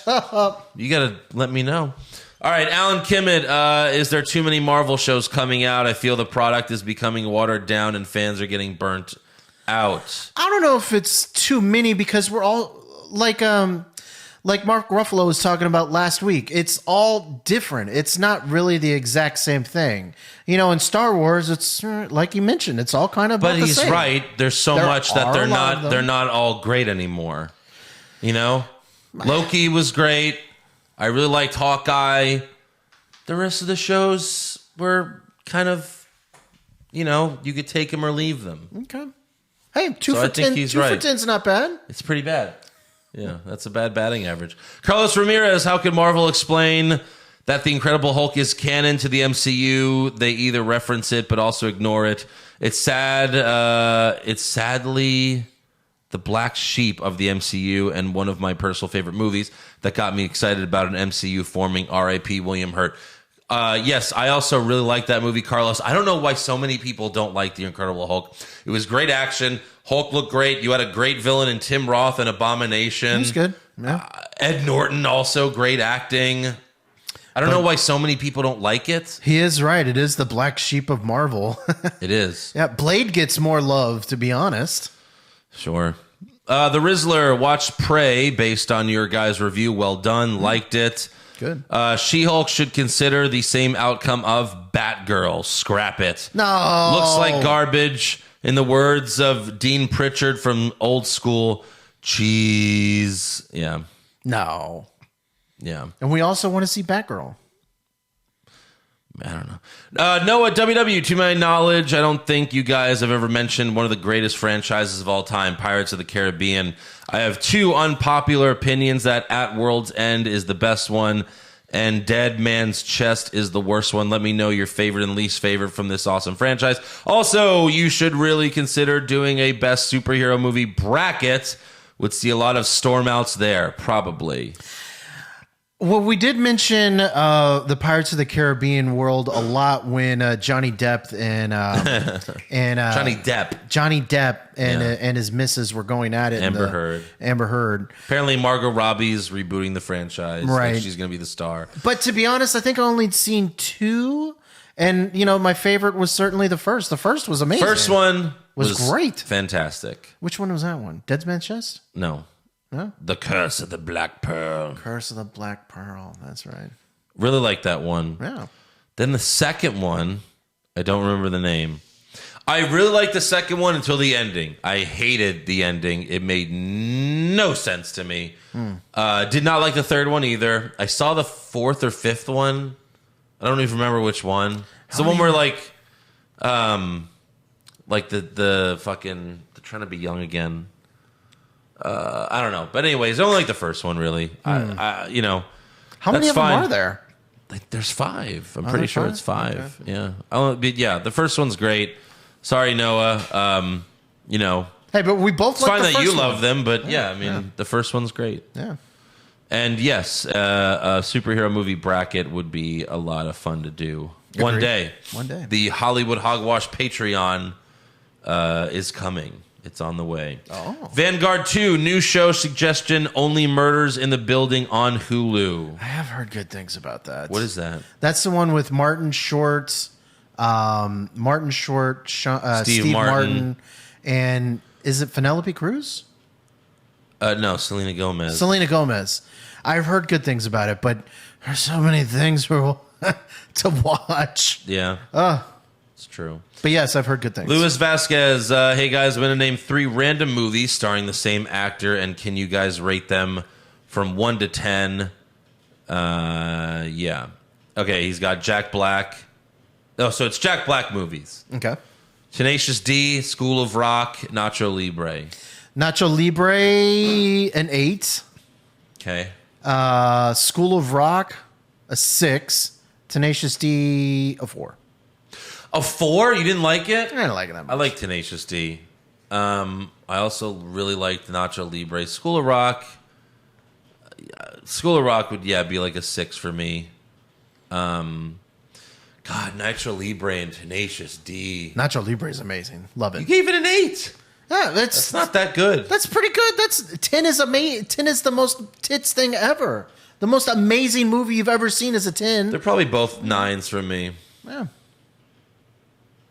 up. You got to let me know. All right, Alan Kimmett, is there too many Marvel shows coming out? I feel the product is becoming watered down and fans are getting burnt out. I don't know if it's too many because we're all like Mark Ruffalo was talking about last week. It's all different. It's not really the exact same thing. In Star Wars, it's like you mentioned, it's all kind of about the same. But he's right. There's so much that they're not all great anymore. Loki was great. I really liked Hawkeye. The rest of the shows were kind of, you could take them or leave them. Okay. Hey, 2 for 10. 2 for 10's not bad. It's pretty bad. Yeah, that's a bad batting average. Carlos Ramirez, how could Marvel explain that the Incredible Hulk is canon to the MCU? They either reference it but also ignore it. It's sad. It's sadly the black sheep of the MCU and one of my personal favorite movies that got me excited about an MCU forming. R.I.P. William Hurt. Yes, I also really like that movie, Carlos. I don't know why so many people don't like The Incredible Hulk. It was great action. Hulk looked great. You had a great villain in Tim Roth and Abomination. He was good. Yeah. Ed Norton, also great acting. I don't know why so many people don't like it. He is right. It is the black sheep of Marvel. It is. Yeah, Blade gets more love, to be honest. Sure. The Rizzler watched Prey based on your guys' review. Well done. Liked it. Good. She-Hulk should consider the same outcome of Batgirl. Scrap it. No. Looks like garbage. In the words of Dean Pritchard from Old School, cheese. Yeah. No. Yeah. And we also want to see Batgirl. I don't know. Noah, WW, to my knowledge, I don't think you guys have ever mentioned one of the greatest franchises of all time, Pirates of the Caribbean. I have 2 unpopular opinions that At World's End is the best one and Dead Man's Chest is the worst one. Let me know your favorite and least favorite from this awesome franchise. Also, you should really consider doing a best superhero movie bracket. Would see a lot of storm outs there, probably. Well, we did mention the Pirates of the Caribbean world a lot when Johnny Depp Johnny Depp and his missus were going at it. Amber Heard. Apparently, Margot Robbie's rebooting the franchise. Right, like she's going to be the star. But to be honest, I think I only seen 2, And, my favorite was certainly the first. The first was amazing. First one was great. Fantastic. Which one was that one? Dead Man's Chest? No. No? The Curse of the Black Pearl. Curse of the Black Pearl. That's right. Really like that one. Yeah. Then the second one, I don't remember the name. I really liked the second one until the ending. I hated the ending. It made no sense to me. Did not like the third one either. I saw the fourth or fifth one. I don't even remember which one. It's the one where the fucking they're trying to be young again. I don't know. But anyways, I don't like the first one really. How many of them are there? There's 5. I'm pretty sure 5? it's 5. Okay. Yeah. The first one's great. Sorry, Noah. Hey, but we both it's like fine the that first you one. love them, but the first one's great. Yeah. And yes, a superhero movie bracket would be a lot of fun to do. One day. The Hollywood Hogwash Patreon is coming. It's on the way. Oh. Vanguard 2, new show suggestion, Only Murders in the Building on Hulu. I have heard good things about that. What is that? That's the one with Martin Short, Steve Martin, and is it Penelope Cruz? No, Selena Gomez. Selena Gomez. I've heard good things about it, but there's so many things to watch. Yeah. It's true. But yes, I've heard good things. Luis Vasquez, hey guys, I'm going to name 3 random movies starring the same actor, and can you guys rate them from 1 to 10? Yeah. Okay, he's got Jack Black. Oh, so it's Jack Black movies. Okay. Tenacious D, School of Rock, Nacho Libre. Nacho Libre, an 8. Okay. School of Rock, a 6. Tenacious D, a 4. A 4? You didn't like it? I didn't like it that much. I like Tenacious D. I also really liked Nacho Libre. School of Rock would, be like a 6 for me. God, Nacho Libre and Tenacious D. Nacho Libre is amazing. Love You it. gave it an 8. Yeah, That's not that good. That's pretty good. 10 is amazing. 10 is the most tits thing ever. The most amazing movie you've ever seen is a 10. They're probably both 9s for me. Yeah.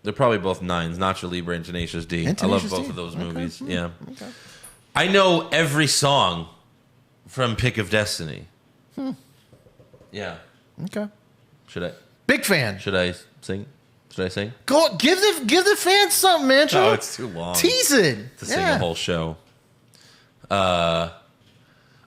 They're probably both 9s. Nacho Libre and Tenacious D. And I love Tenacious both D. of those Okay. movies. Yeah. Okay. I know every song from Pick of Destiny. Yeah. Okay. Should I Big fan. sing? Should I sing? Go give the fans something, man. No, it's too long. Tease it. To sing a whole show. I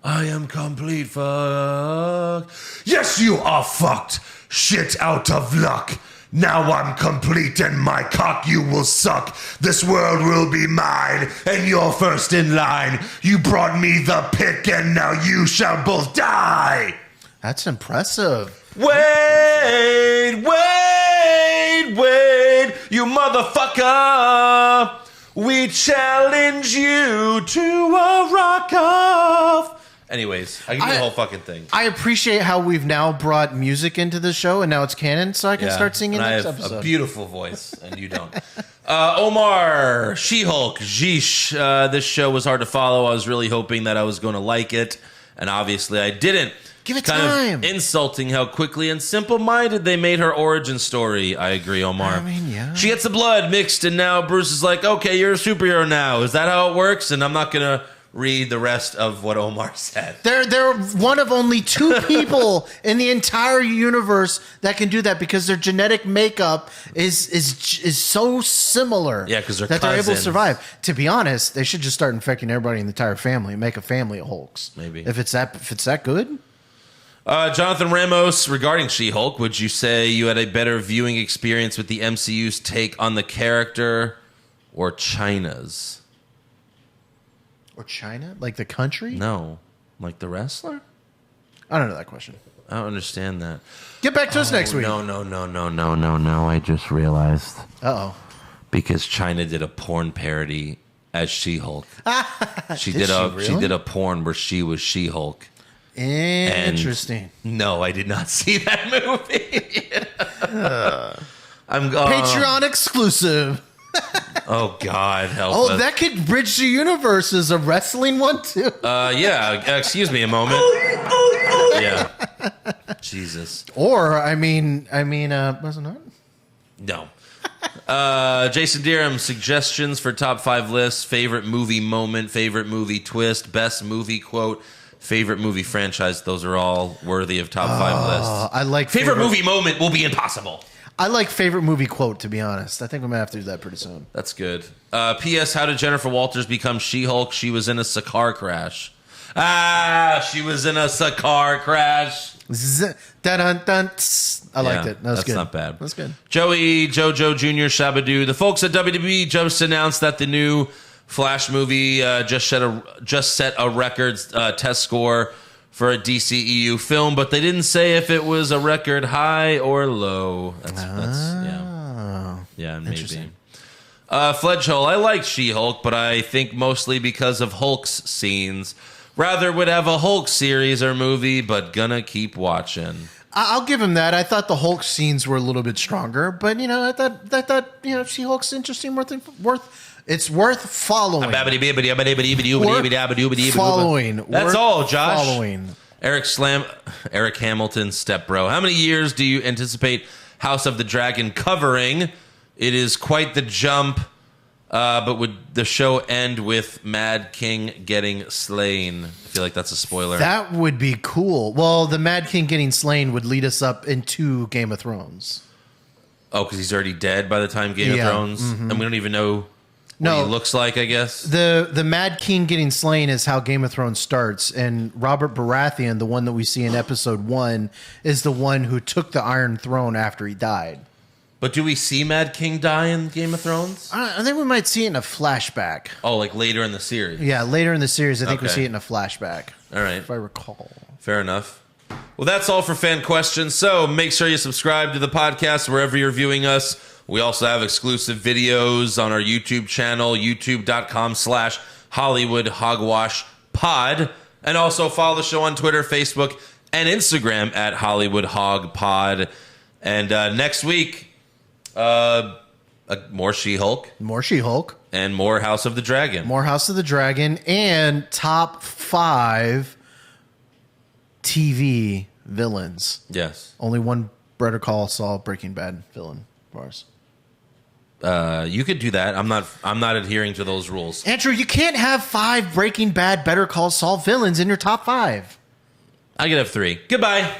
am complete fuck. Yes, you are fucked. Shit out of luck. Now I'm complete and my cock you will suck. This world will be mine and you're first in line. You brought me the pick and now you shall both die. That's impressive. Wait, you motherfucker. We challenge you to a rock-off. Anyways, I can do the whole fucking thing. I appreciate how we've now brought music into the show, and now it's canon, so I can start singing and next I have episode. a beautiful voice, and you don't. Omar, She-Hulk, Jeesh. This show was hard to follow. I was really hoping that I was going to like it, and obviously I didn't. Give it kind time. of insulting how quickly and simple-minded they made her origin story. I agree, Omar. I mean, yeah. She gets the blood mixed, and now Bruce is like, okay, you're a superhero now. Is that how it works? And I'm not going to read the rest of what Omar said. They're one of only 2 people in the entire universe that can do that because their genetic makeup is so similar. Yeah, 'cause they're able to cousins. survive. To be honest, they should just start infecting everybody in the entire family and make a family of Hulks. Maybe. if it's that good. Jonathan Ramos, regarding She-Hulk, would you say you had a better viewing experience with the MCU's take on the character or China's? Or China, like the country? No. Like the wrestler? I don't know that question. I don't understand that. Get back to us next week. No. I just realized. Uh-oh. Because China did a porn parody as She-Hulk. She Did did a she she really? did a porn where she was She-Hulk. Interesting. No, I did not see that movie. I'm Patreon exclusive. Oh God, help Oh, us. that could bridge the universe as a wrestling one too. Yeah. Excuse me a moment. Yeah. Jesus. Or I mean, wasn't it? No. Jason Deerham, suggestions for top 5 lists, favorite movie moment, favorite movie twist, best movie quote, favorite movie franchise. Those are all worthy of top 5 lists. I like Favorite movie moment will be impossible. I like favorite movie quote, to be honest. I think I'm going to have to do that pretty soon. That's good. P.S. How did Jennifer Walters become She-Hulk? She was in a car crash. She was in a car crash. Dun-dun-dun. I liked it. That was that's good. not bad. That's good. Joey, JoJo Jr., Shabadoo. The folks at WWE just announced that the new Flash movie just set a record test score for a DCEU film, but they didn't say if it was a record high or low. Yeah, maybe. Fledgehole, I like She-Hulk, but I think mostly because of Hulk's scenes. Rather would have a Hulk series or movie, but gonna keep watching. I'll give him that. I thought the Hulk scenes were a little bit stronger, but I thought She-Hulk's interesting. It's worth following. Following. That's all, Josh. Following. Eric Hamilton, step bro. How many years do you anticipate House of the Dragon covering? It is quite the jump. But would the show end with Mad King getting slain? I feel like that's a spoiler. That would be cool. Well, the Mad King getting slain would lead us up into Game of Thrones. Oh, because he's already dead by the time Game of Thrones? And we don't even know what he looks like, I guess? The Mad King getting slain is how Game of Thrones starts. And Robert Baratheon, the one that we see in episode 1, is the one who took the Iron Throne after he died. But do we see Mad King die in Game of Thrones? I think we might see it in a flashback. Oh, like later in the series? Yeah, later in the series, I think we see it in a flashback. All right. If I recall. Fair enough. Well, that's all for fan questions. So make sure you subscribe to the podcast wherever you're viewing us. We also have exclusive videos on our YouTube channel, youtube.com/Hollywood Hogwash Pod. And also follow the show on Twitter, Facebook, and Instagram at Hollywood Hog Pod. And next week, more She-Hulk. More She-Hulk. And more House of the Dragon. More House of the Dragon. And top 5 TV villains. Yes. Only one Better Call Saul Breaking Bad villain for us. You could do that. I'm not adhering to those rules. Andrew, you can't have 5 Breaking Bad Better Call Saul villains in your top 5. I could have 3. Goodbye.